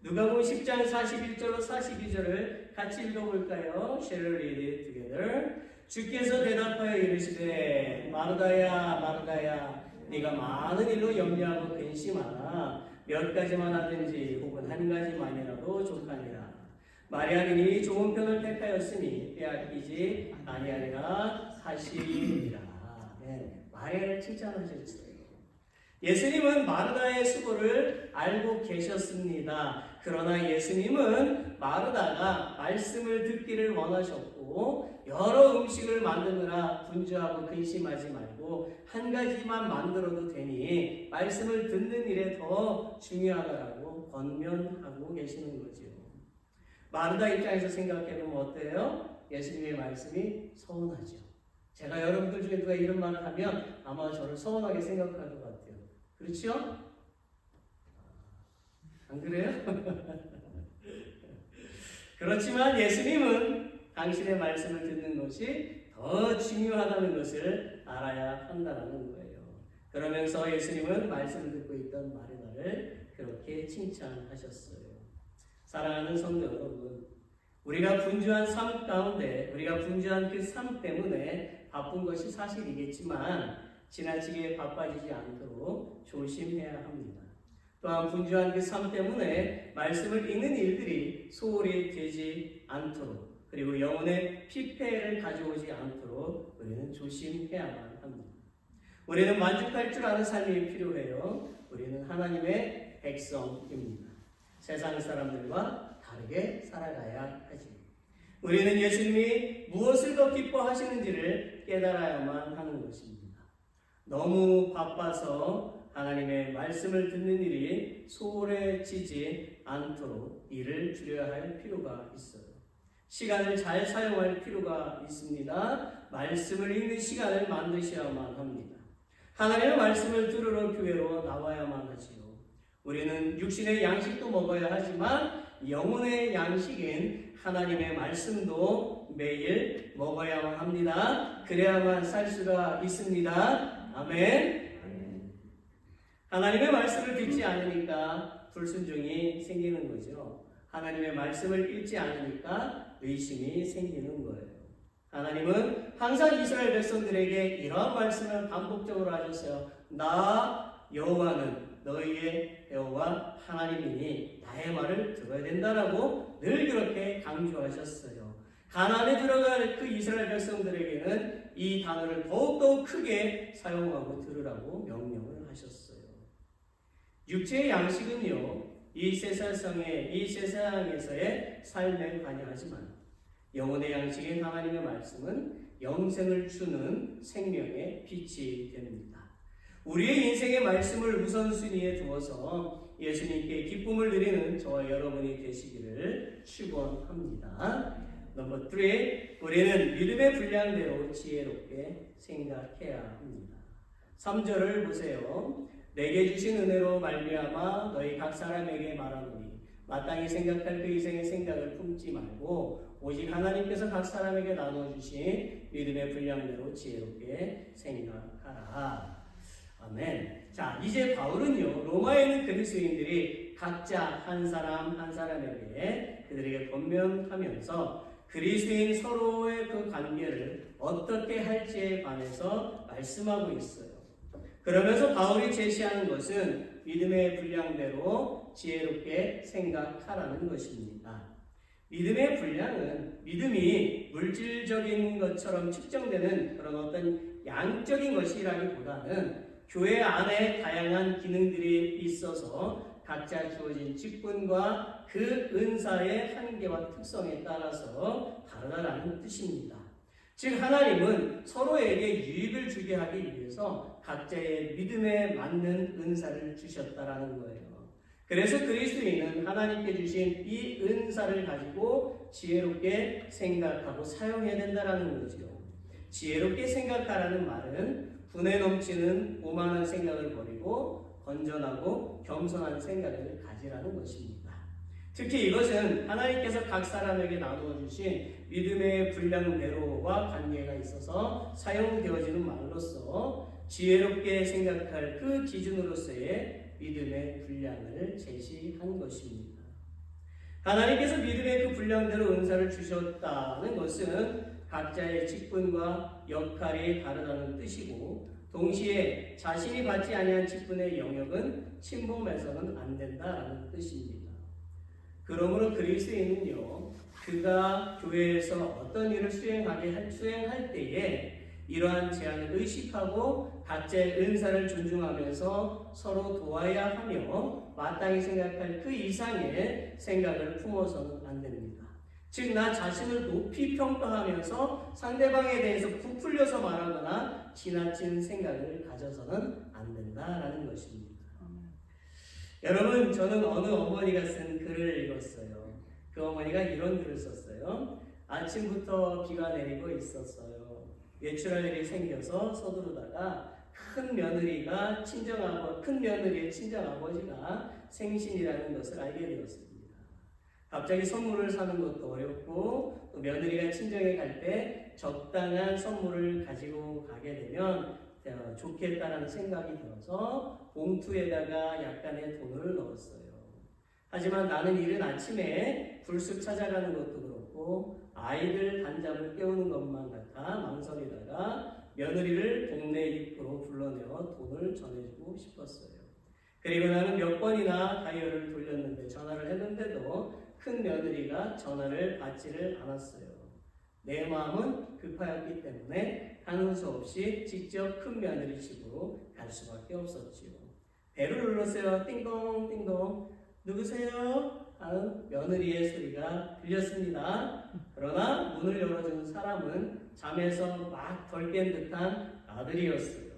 누가복음 10장 41절로 42절을 같이 읽어볼까요? Shall we read it together? 주께서 대답하여 이르시되 마르다야 마르다야 네가 많은 일로 염려하고 근심하나 몇 가지만 하든지 혹은 한 가지만이라도 족하니라. 마리아는 이 좋은 편을 택하였으니 빼앗기지 아니하리라 하시니라. 네, 마리아를 칭찬하셨어요. 예수님은 마르다의 수고를 알고 계셨습니다. 그러나 예수님은 마르다가 말씀을 듣기를 원하셨고 여러 음식을 만드느라 분주하고 근심하지 말고 한 가지만 만들어도 되니 말씀을 듣는 일에 더 중요하다라고 권면하고 계시는 거죠. 마르다 입장에서 생각해보면 어때요? 예수님의 말씀이 서운하죠. 제가 여러분들 중에 누가 이런 말을 하면 아마 저를 서운하게 생각할 것 같아요. 그렇죠? 안 그래요? 그렇지만 예수님은 당신의 말씀을 듣는 것이 더 중요하다는 것을 알아야 한다는 거예요. 그러면서 예수님은 말씀을 듣고 있던 마르다를 그렇게 칭찬하셨어요. 사랑하는 성도 여러분, 우리가 분주한 삶 가운데 우리가 분주한 그 삶 때문에 바쁜 것이 사실이겠지만 지나치게 바빠지지 않도록 조심해야 합니다. 또한 분주한 그 삶 때문에 말씀을 읽는 일들이 소홀히 되지 않도록 그리고 영혼의 피폐를 가져오지 않도록 우리는 조심해야만 합니다. 우리는 만족할 줄 아는 삶이 필요해요. 우리는 하나님의 백성입니다. 세상 사람들과 다르게 살아가야 하지. 우리는 예수님이 무엇을 더 기뻐하시는지를 깨달아야만 하는 것입니다. 너무 바빠서 하나님의 말씀을 듣는 일이 소홀해지지 않도록 일을 줄여야 할 필요가 있어요. 시간을 잘 사용할 필요가 있습니다. 말씀을 읽는 시간을 만드셔야만 합니다. 하나님의 말씀을 들으러 교회로 나와야만 하지요. 우리는 육신의 양식도 먹어야 하지만 영혼의 양식인 하나님의 말씀도 매일 먹어야만 합니다. 그래야만 살 수가 있습니다. 아멘. 하나님의 말씀을 듣지 않으니까 불순종이 생기는 거죠. 하나님의 말씀을 읽지 않으니까 의심이 생기는 거예요. 하나님은 항상 이스라엘 백성들에게 이러한 말씀을 반복적으로 하셨어요. 나 여호와는 너희의 여호와 하나님이니 나의 말을 들어야 된다라고 늘 그렇게 강조하셨어요. 가나안에 들어갈 그 이스라엘 백성들에게는 이 단어를 더욱더 크게 사용하고 들으라고 명령을 하셨어요. 육체의 양식은요, 이 세상에서의 삶에 관여하지만 영혼의 양식인 하나님의 말씀은 영생을 주는 생명의 빛이 됩니다. 우리의 인생의 말씀을 우선순위에 두어서 예수님께 기쁨을 드리는 저와 여러분이 되시기를 축원합니다. 넘버 3, 우리는 믿음의 분량대로 지혜롭게 생각해야 합니다. 3절을 보세요. 내게 주신 은혜로 말미암아 너희 각 사람에게 말하노니 마땅히 생각할 그 이생의 생각을 품지 말고 오직 하나님께서 각 사람에게 나눠주신 믿음의 분량대로 지혜롭게 생각하라. 아멘. 자, 이제 바울은요, 로마에 있는 그리스도인들이 각자 한 사람 한 사람에게 그들에게 권면하면서 그리스도인 서로의 그 관계를 어떻게 할지에 관해서 말씀하고 있어요. 그러면서 바울이 제시하는 것은 믿음의 분량대로 지혜롭게 생각하라는 것입니다. 믿음의 분량은 믿음이 물질적인 것처럼 측정되는 그런 어떤 양적인 것이라기보다는 교회 안에 다양한 기능들이 있어서 각자 주어진 직분과 그 은사의 한계와 특성에 따라서 다르다라는 뜻입니다. 즉 하나님은 서로에게 유익을 주게 하기 위해서 각자의 믿음에 맞는 은사를 주셨다라는 거예요. 그래서 그리스도인은 하나님께 주신 이 은사를 가지고 지혜롭게 생각하고 사용해야 된다라는 거죠. 지혜롭게 생각하라는 말은 분에 넘치는 오만한 생각을 버리고 건전하고 겸손한 생각을 가지라는 것입니다. 특히 이것은 하나님께서 각 사람에게 나누어 주신 믿음의 분량대로와 관계가 있어서 사용되어지는 말로서 지혜롭게 생각할 그 기준으로서의 믿음의 분량을 제시한 것입니다. 하나님께서 믿음의 그 분량대로 은사를 주셨다는 것은 각자의 직분과 역할이 다르다는 뜻이고 동시에 자신이 받지 아니한 직분의 영역은 침범해서는 안 된다라는 뜻입니다. 그러므로 그리스도인은요, 그가 교회에서 어떤 일을 수행할 때에 이러한 제한을 의식하고 각자의 은사를 존중하면서 서로 도와야 하며 마땅히 생각할 그 이상의 생각을 품어서는 안 됩니다. 즉, 나 자신을 높이 평가하면서 상대방에 대해서 부풀려서 말하거나 지나친 생각을 가져서는 안 된다라는 것입니다. 여러분, 저는 어느 어머니가 쓴 글을 읽었어요. 그 어머니가 이런 글을 썼어요. 아침부터 비가 내리고 있었어요. 외출할 일이 생겨서 서두르다가 큰 며느리의 친정아버지가 생신이라는 것을 알게 되었습니다. 갑자기 선물을 사는 것도 어렵고 또 며느리가 친정에 갈 때 적당한 선물을 가지고 가게 되면 좋겠다라는 생각이 들어서 봉투에다가 약간의 돈을 넣었어요. 하지만 나는 이른 아침에 불쑥 찾아가는 것도 그렇고 아이들 단잠을 깨우는 것만 같아 망설이다가 며느리를 동네 입구로 불러내어 돈을 전해주고 싶었어요. 그리고 나는 몇 번이나 다이얼을 돌렸는데 전화를 했는데도 큰 며느리가 전화를 받지를 않았어요. 내 마음은 급하였기 때문에 하는 수 없이 직접 큰 며느리 집으로 갈 수밖에 없었지요. 배를 눌렀어요. 띵동 띵동. 누구세요? 하는 며느리의 소리가 들렸습니다. 그러나 문을 열어주는 사람은 잠에서 막 덜 깬 듯한 아들이었어요.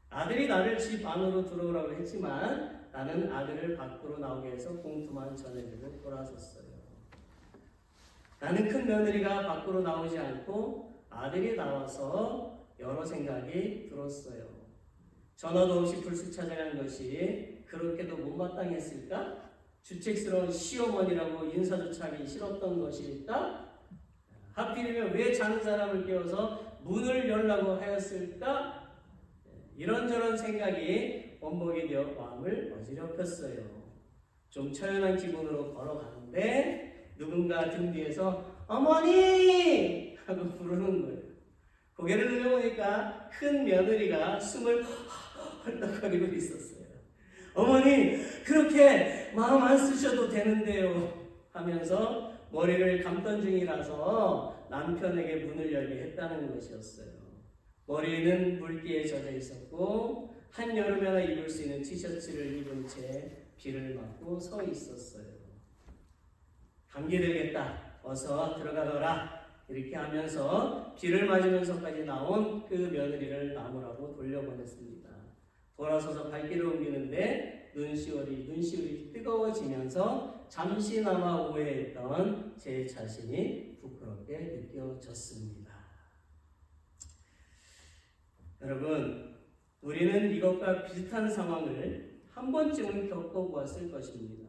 아들이 나를 집 안으로 들어오라고 했지만 나는 아들을 밖으로 나오게 해서 봉투만 전해주고 돌아섰어요. 나는 큰 며느리가 밖으로 나오지 않고 아들이 나와서 여러 생각이 들었어요. 전화도 없이 불쑥 찾아간 것이 그렇게도 못마땅했을까? 주책스러운 시어머니라고 인사조차 하기 싫었던 것일까? 하필이면 왜 자는 사람을 깨워서 문을 열라고 하였을까? 이런저런 생각이 번복이 되어 마음을 어지럽혔어요. 좀 처연한 기분으로 걸어가는데 누군가 등 뒤에서 어머니! 하고 부르는 거예요. 고개를 돌려보니까 큰 며느리가 숨을 헐떡거리고 있었어요. 어머니, 그렇게 마음 안 쓰셔도 되는데요. 하면서 머리를 감던 중이라서 남편에게 문을 열게 했다는 것이었어요. 머리는 물기에 젖어 있었고 한여름에나 입을 수 있는 티셔츠를 입은 채 비를 맞고 서 있었어요. 감기 들겠다. 어서 들어가더라. 이렇게 하면서 비를 맞으면서까지 나온 그 며느리를 나무라고 돌려보냈습니다. 돌아서서 발길을 옮기는데 눈시울이 뜨거워지면서 잠시나마 오해했던 제 자신이 부끄럽게 느껴졌습니다. 여러분, 우리는 이것과 비슷한 상황을 한 번쯤은 겪어보았을 것입니다.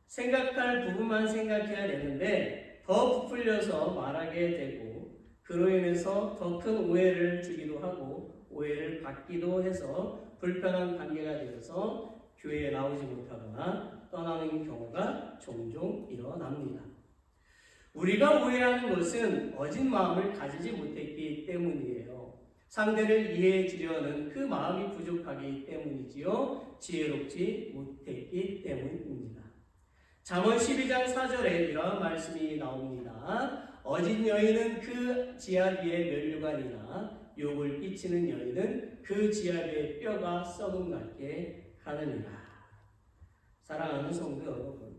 생각할 부분만 생각해야 되는데 더 부풀려서 말하게 되고 그로 인해서 더 큰 오해를 주기도 하고 오해를 받기도 해서 불편한 관계가 되어서 교회에 나오지 못하거나 떠나는 경우가 종종 일어납니다. 우리가 오해하는 것은 어진 마음을 가지지 못했기 때문이에요. 상대를 이해해 주려는 그 마음이 부족하기 때문이지요. 지혜롭지 못했기 때문입니다. 잠언 12장 4절에 이런 말씀이 나옵니다. 어진 여인은 그 지아비의 면류관이나 욕을 끼치는 여인은 그 지아비의 뼈가 썩음 같게 하느니라. 사랑하는 성도 여러분,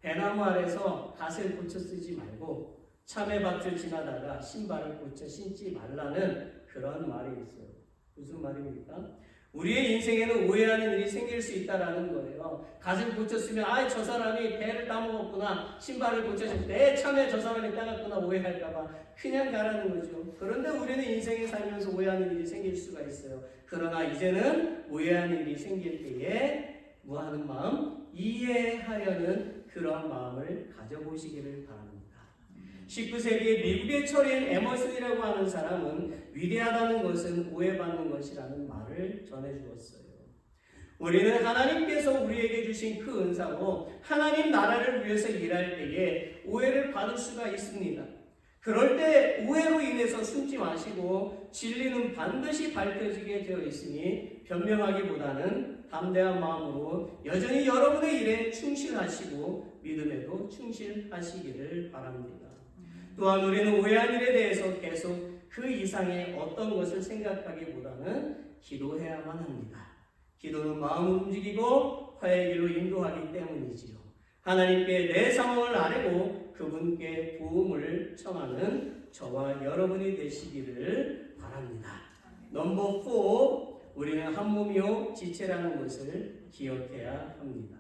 배나무 아래서 갓을 고쳐 쓰지 말고 참외밭을 지나다가 신발을 고쳐 신지 말라는 그런 말이 있어요. 무슨 말입니까? 우리의 인생에는 오해하는 일이 생길 수 있다라는 거예요. 갓을 고쳤으면 저 사람이 배를 따먹었구나, 신발을 고쳤을 때 참외 저 사람이 따갔구나 오해할까봐 그냥 가라는 거죠. 그런데 우리는 인생에 살면서 오해하는 일이 생길 수가 있어요. 그러나 이제는 오해하는 일이 생길 때에 무하는 마음, 이해하려는 그러한 마음을 가져보시기를 바랍니다. 19세기에 미국의 철인 에머슨이라고 하는 사람은 위대하다는 것은 오해받는 것이라는 말을 전해주었어요. 우리는 하나님께서 우리에게 주신 그 은사로 하나님 나라를 위해서 일할 때에 오해를 받을 수가 있습니다. 그럴 때 오해로 인해서 숨지 마시고 진리는 반드시 밝혀지게 되어 있으니 변명하기보다는 담대한 마음으로 여전히 여러분의 일에 충실하시고 믿음에도 충실하시기를 바랍니다. 또한 우리는 오해한 일에 대해서 계속 그 이상의 어떤 것을 생각하기보다는 기도해야만 합니다. 기도는 마음을 움직이고 화해의 길로 인도하기 때문이지요. 하나님께 내 상황을 아뢰고 그분께 도움을 청하는 저와 여러분이 되시기를 바랍니다. 넘버 4, 우리는 한 몸이요 지체라는 것을 기억해야 합니다.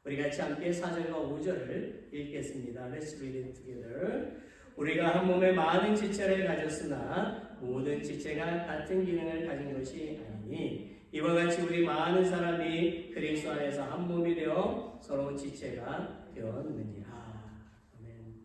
우리 같이 함께 4절과 5절을 읽겠습니다. Let's read it together. 우리가 한 몸에 많은 지체를 가졌으나 모든 지체가 같은 기능을 가진 것이 아니니 이와 같이 우리 많은 사람이 그리스도 안에서 한 몸이 되어 서로 지체가 되었느니라. 아멘.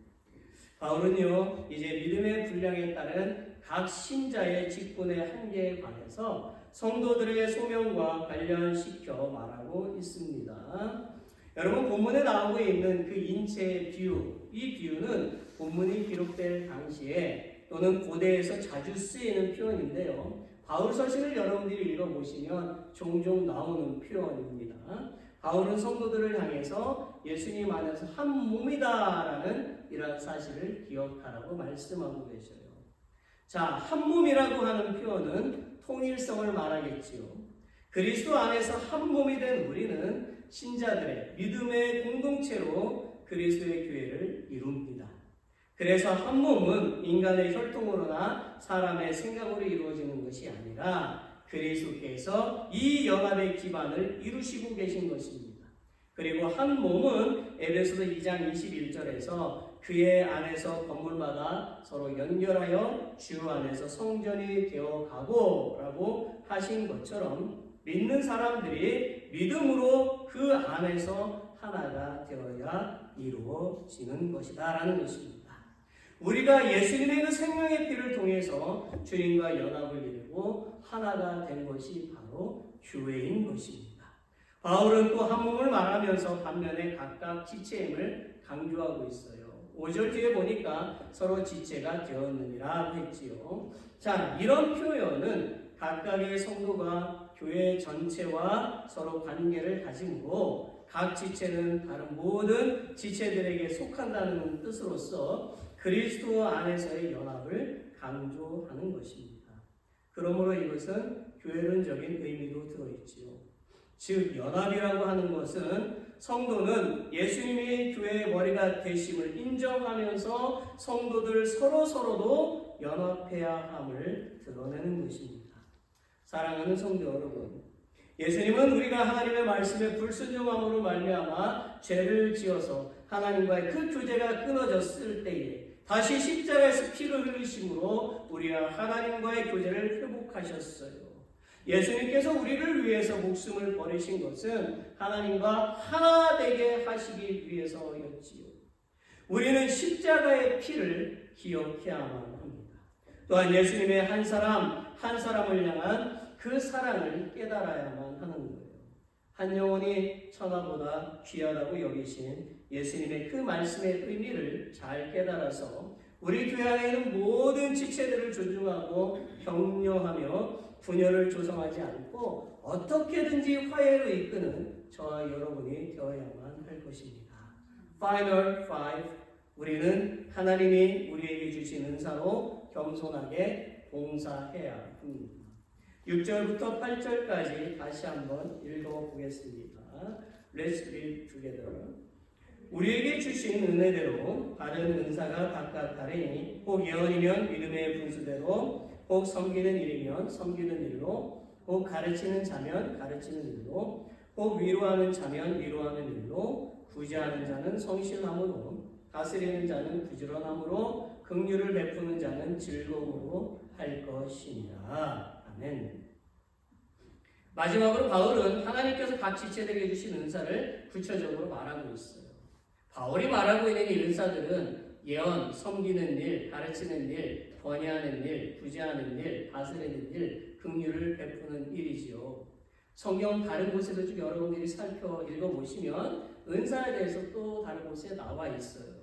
바울은요, 이제 믿음의 분량에 따른 각 신자의 직분의 한계에 관해서 성도들의 소명과 관련시켜 말하고 있습니다. 여러분, 본문에 나오고 있는 그 인체의 비유, 이 비유는 본문이 기록될 당시에 또는 고대에서 자주 쓰이는 표현인데요. 바울 서신을 여러분들이 읽어보시면 종종 나오는 표현입니다. 바울은 성도들을 향해서 예수님 안에서 한 몸이다라는 이러한 사실을 기억하라고 말씀하고 계셔요. 자, 한 몸이라고 하는 표현은 통일성을 말하겠지요. 그리스도 안에서 한 몸이 된 우리는 신자들의 믿음의 공동체로 그리스도의 교회를 이룹니다. 그래서 한 몸은 인간의 혈통으로나 사람의 생각으로 이루어지는 것이 아니라 그리스도께서 이 연합의 기반을 이루시고 계신 것입니다. 그리고 한 몸은 에베소서 2장 21절에서 그의 안에서 건물마다 서로 연결하여 주 안에서 성전이 되어가고 라고 하신 것처럼 믿는 사람들이 믿음으로 그 안에서 하나가 되어야 이루어지는 것이다 라는 것입니다. 우리가 예수님의 그 생명의 피를 통해서 주님과 연합을 이루고 하나가 된 것이 바로 교회인 것입니다. 바울은 또 한 몸을 말하면서 반면에 각각 지체임을 강조하고 있어요. 5절 뒤에 보니까 서로 지체가 되었느니라 했지요. 자, 이런 표현은 각각의 성도가 교회 전체와 서로 관계를 가지고 각 지체는 다른 모든 지체들에게 속한다는 뜻으로서 그리스도 안에서의 연합을 강조하는 것입니다. 그러므로 이것은 교회론적인 의미도 들어있지요. 즉 연합이라고 하는 것은 성도는 예수님이 교회의 머리가 되심을 인정하면서 성도들 서로서로도 연합해야 함을 드러내는 것입니다. 사랑하는 성도 여러분, 예수님은 우리가 하나님의 말씀에 불순종함으로 말미암아 죄를 지어서 하나님과의 그 교제가 끊어졌을 때에 다시 십자가에서 피를 흘리심으로 우리와 하나님과의 교제를 회복하셨어요. 예수님께서 우리를 위해서 목숨을 버리신 것은 하나님과 하나 되게 하시기 위해서였지요. 우리는 십자가의 피를 기억해야만 합니다. 또한 예수님의 한 사람을 향한 그 사랑을 깨달아야만 하는 거예요. 한 영혼이 천하보다 귀하다고 여기신 예수님의 그 말씀의 의미를 잘 깨달아서 우리 교회 안에 있는 모든 지체들을 존중하고 격려하며 분열을 조성하지 않고 어떻게든지 화해로 이끄는 저와 여러분이 되어야만 할 것입니다. Final 5. 우리는 하나님이 우리에게 주신 은사로 겸손하게 봉사해야 합니다. 6절부터 8절까지 다시 한번 읽어보겠습니다. Let's read together. 우리에게 주신 은혜대로 다른 은사가 각각 다르니 혹 예언이면 믿음의 분수대로 혹 섬기는 일이면 섬기는 일로 혹 가르치는 자면 가르치는 일로 혹 위로하는 자면 위로하는 일로 구제하는 자는 성실함으로 다스리는 자는 부지런함으로 긍휼을 베푸는 자는 즐거움으로 할 것이니라. 아멘. 마지막으로 바울은 하나님께서 각 지체들에게 주신 은사를 구체적으로 말하고 있어요. 바울이 말하고 있는 이 은사들은 예언, 섬기는 일, 가르치는 일, 권위하는 일, 구제하는 일, 다스리는 일, 긍휼을 베푸는 일이지요. 성경 다른 곳에도 좀 여러분들이 살펴 읽어보시면 은사에 대해서 또 다른 곳에 나와 있어요.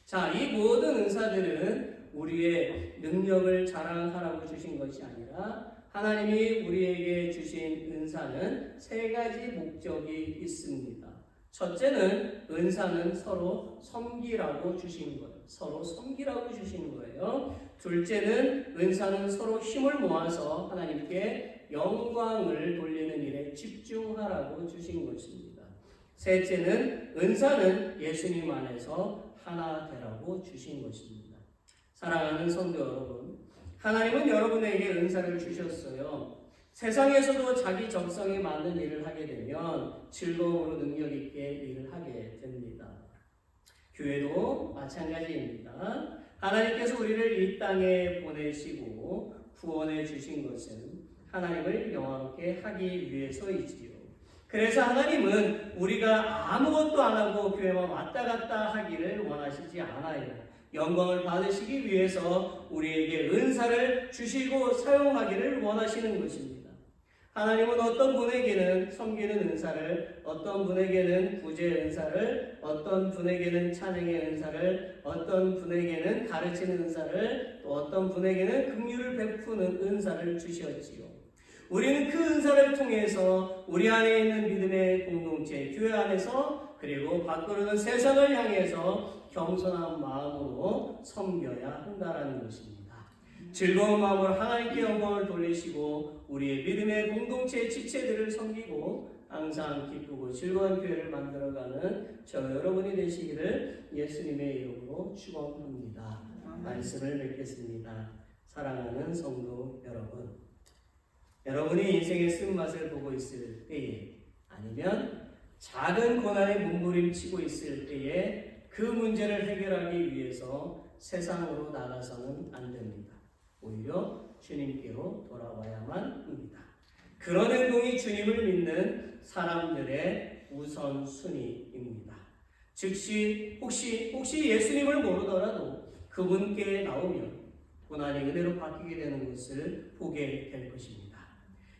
자, 이 모든 은사들은 우리의 능력을 자랑하라고 주신 것이 아니라 하나님이 우리에게 주신 은사는 세 가지 목적이 있습니다. 첫째는 은사는 서로 섬기라고 주신 거예요. 서로 섬기라고 주신 거예요. 둘째는 은사는 서로 힘을 모아서 하나님께 영광을 돌리는 일에 집중하라고 주신 것입니다. 셋째는 은사는 예수님 안에서 하나 되라고 주신 것입니다. 사랑하는 성도 여러분, 하나님은 여러분에게 은사를 주셨어요. 세상에서도 자기 적성에 맞는 일을 하게 되면 즐거움으로 능력 있게 일을 하게 됩니다. 교회도 마찬가지입니다. 하나님께서 우리를 이 땅에 보내시고 구원해 주신 것은 하나님을 영화롭게 하기 위해서이지요. 그래서 하나님은 우리가 아무것도 안 하고 교회만 왔다 갔다 하기를 원하시지 않아요. 영광을 받으시기 위해서 우리에게 은사를 주시고 사용하기를 원하시는 것입니다. 하나님은 어떤 분에게는 섬기는 은사를, 어떤 분에게는 구제의 은사를, 어떤 분에게는 찬양의 은사를, 어떤 분에게는 가르치는 은사를, 또 어떤 분에게는 긍휼을 베푸는 은사를 주셨지요. 우리는 그 은사를 통해서 우리 안에 있는 믿음의 공동체, 교회 안에서 그리고 밖으로는 세상을 향해서 겸손한 마음으로 섬겨야 한다는 것입니다. 즐거운 마음으로 하나님께 영광을 돌리시고 우리의 믿음의 공동체의 지체들을 섬기고 항상 기쁘고 즐거운 교회를 만들어가는 저 여러분이 되시기를 예수님의 이름으로 축원합니다. 말씀을 맺겠습니다. 사랑하는 성도 여러분, 여러분이 인생의 쓴맛을 보고 있을 때에 아니면 작은 고난에 몸부림치고 있을 때에 그 문제를 해결하기 위해서 세상으로 나가서는 안 됩니다. 오히려 주님께로 돌아와야만 합니다. 그런 행동이 주님을 믿는 사람들의 우선순위입니다. 즉시 혹시 예수님을 모르더라도 그분께 나오면 고난이 은혜로 바뀌게 되는 것을 보게 될 것입니다.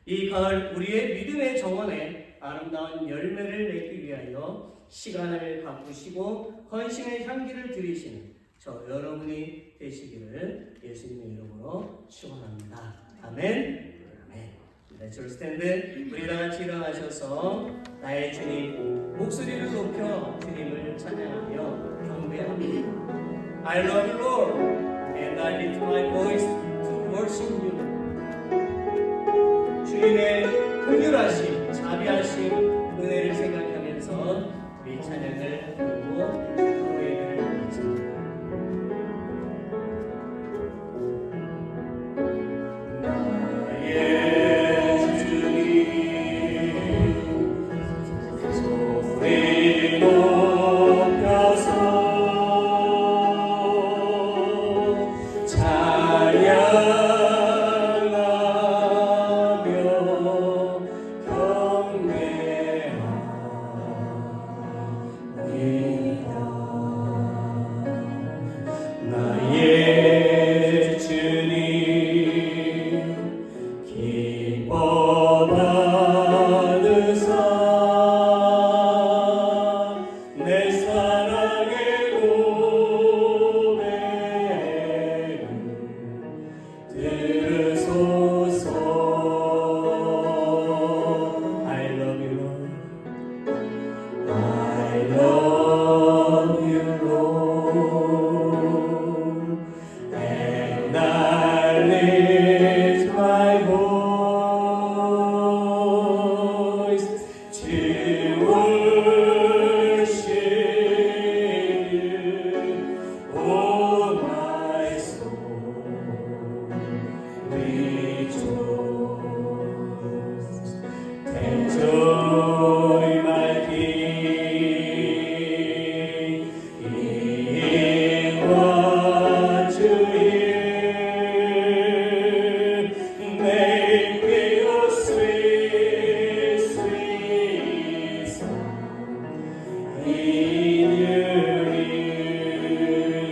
이 가을 우리의 믿음의 정원에 아름다운 열매를 맺기 위하여 시간을 바꾸시고 헌신의 향기를 드리시는 저 여러분이 되시기를 예수님의 이름으로 축원합니다. 아멘. 아멘. Let's stand. 우리 다 같이 일어나셔서 나의 주님 목소리를 높여 주님을 찬양하며 경배합니다. I love you, Lord, and I lift my voice to worship you. 주님의 긍휼하심 자비하심, 은혜를 생각하면서 우리 찬양을 부르고 후회를 마칩니다. 나의 주님 소리 높여서 찬양하며 경배하리라. 나의 주님 기뻐 받으사 내 사랑의 고백 들으소서. I love you Lord, I love you Lord, and I lift my voice to worship you, oh my soul, rejoice. Take joy, my King, in what you hear. Make me a sweet, sweet sound in your ear.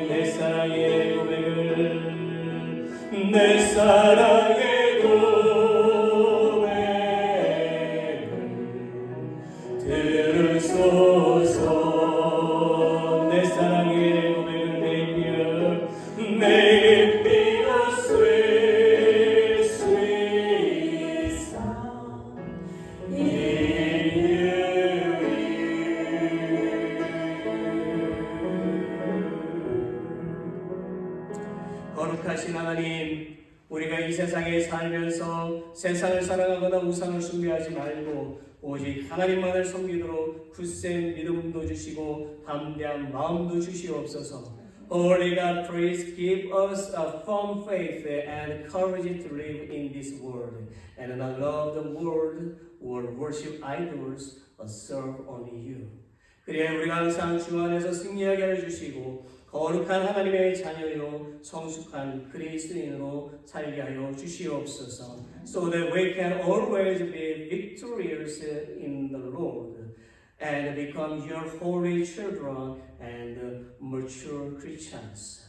내 사랑의 고백을, 내 사랑의 고백을 들으소서. 내 사랑의 고백을 Make me a sweet, sweet sound in your ear. 거룩하신 하나님, 우리가 이 세상에 살면서 세상을 사랑하거나 우상을 숭배하지 말고 오직 하나님만을 섬기도록 굳센 믿음도 주시고 담대한 마음도 주시옵소서. Holy God, please give us a firm faith and courage to live in this world and not love the world or worship idols but serve only you. 그래야 우리가 항상 주 안에서 승리하게 해주시고 거룩한 하나님의 자녀요 성숙한 그리스도인으로 살게 하여 주시옵소서. So that we can always be victorious in the Lord and become your holy children and mature Christians.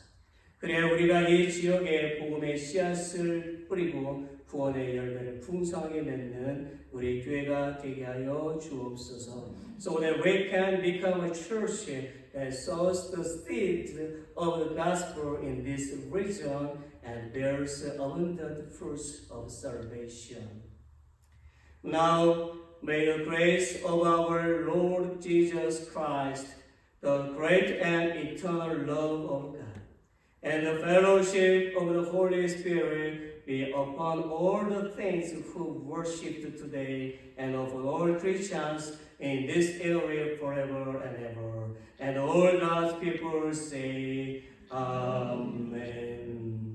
그래야 우리가 이 지역에 복음의 씨앗을 뿌리고 구원의 열매를 풍성하게 맺는 우리 교회가 되게 하여 주옵소서. So that we can become a church that sows the seeds of the gospel in this region and bears abundant fruits of salvation. Now, may the grace of our Lord Jesus Christ, the great and eternal love of God, and the fellowship of the Holy Spirit be upon all the saints who worship today and upon all Christians in this area forever and ever. And all God's people say, Amen.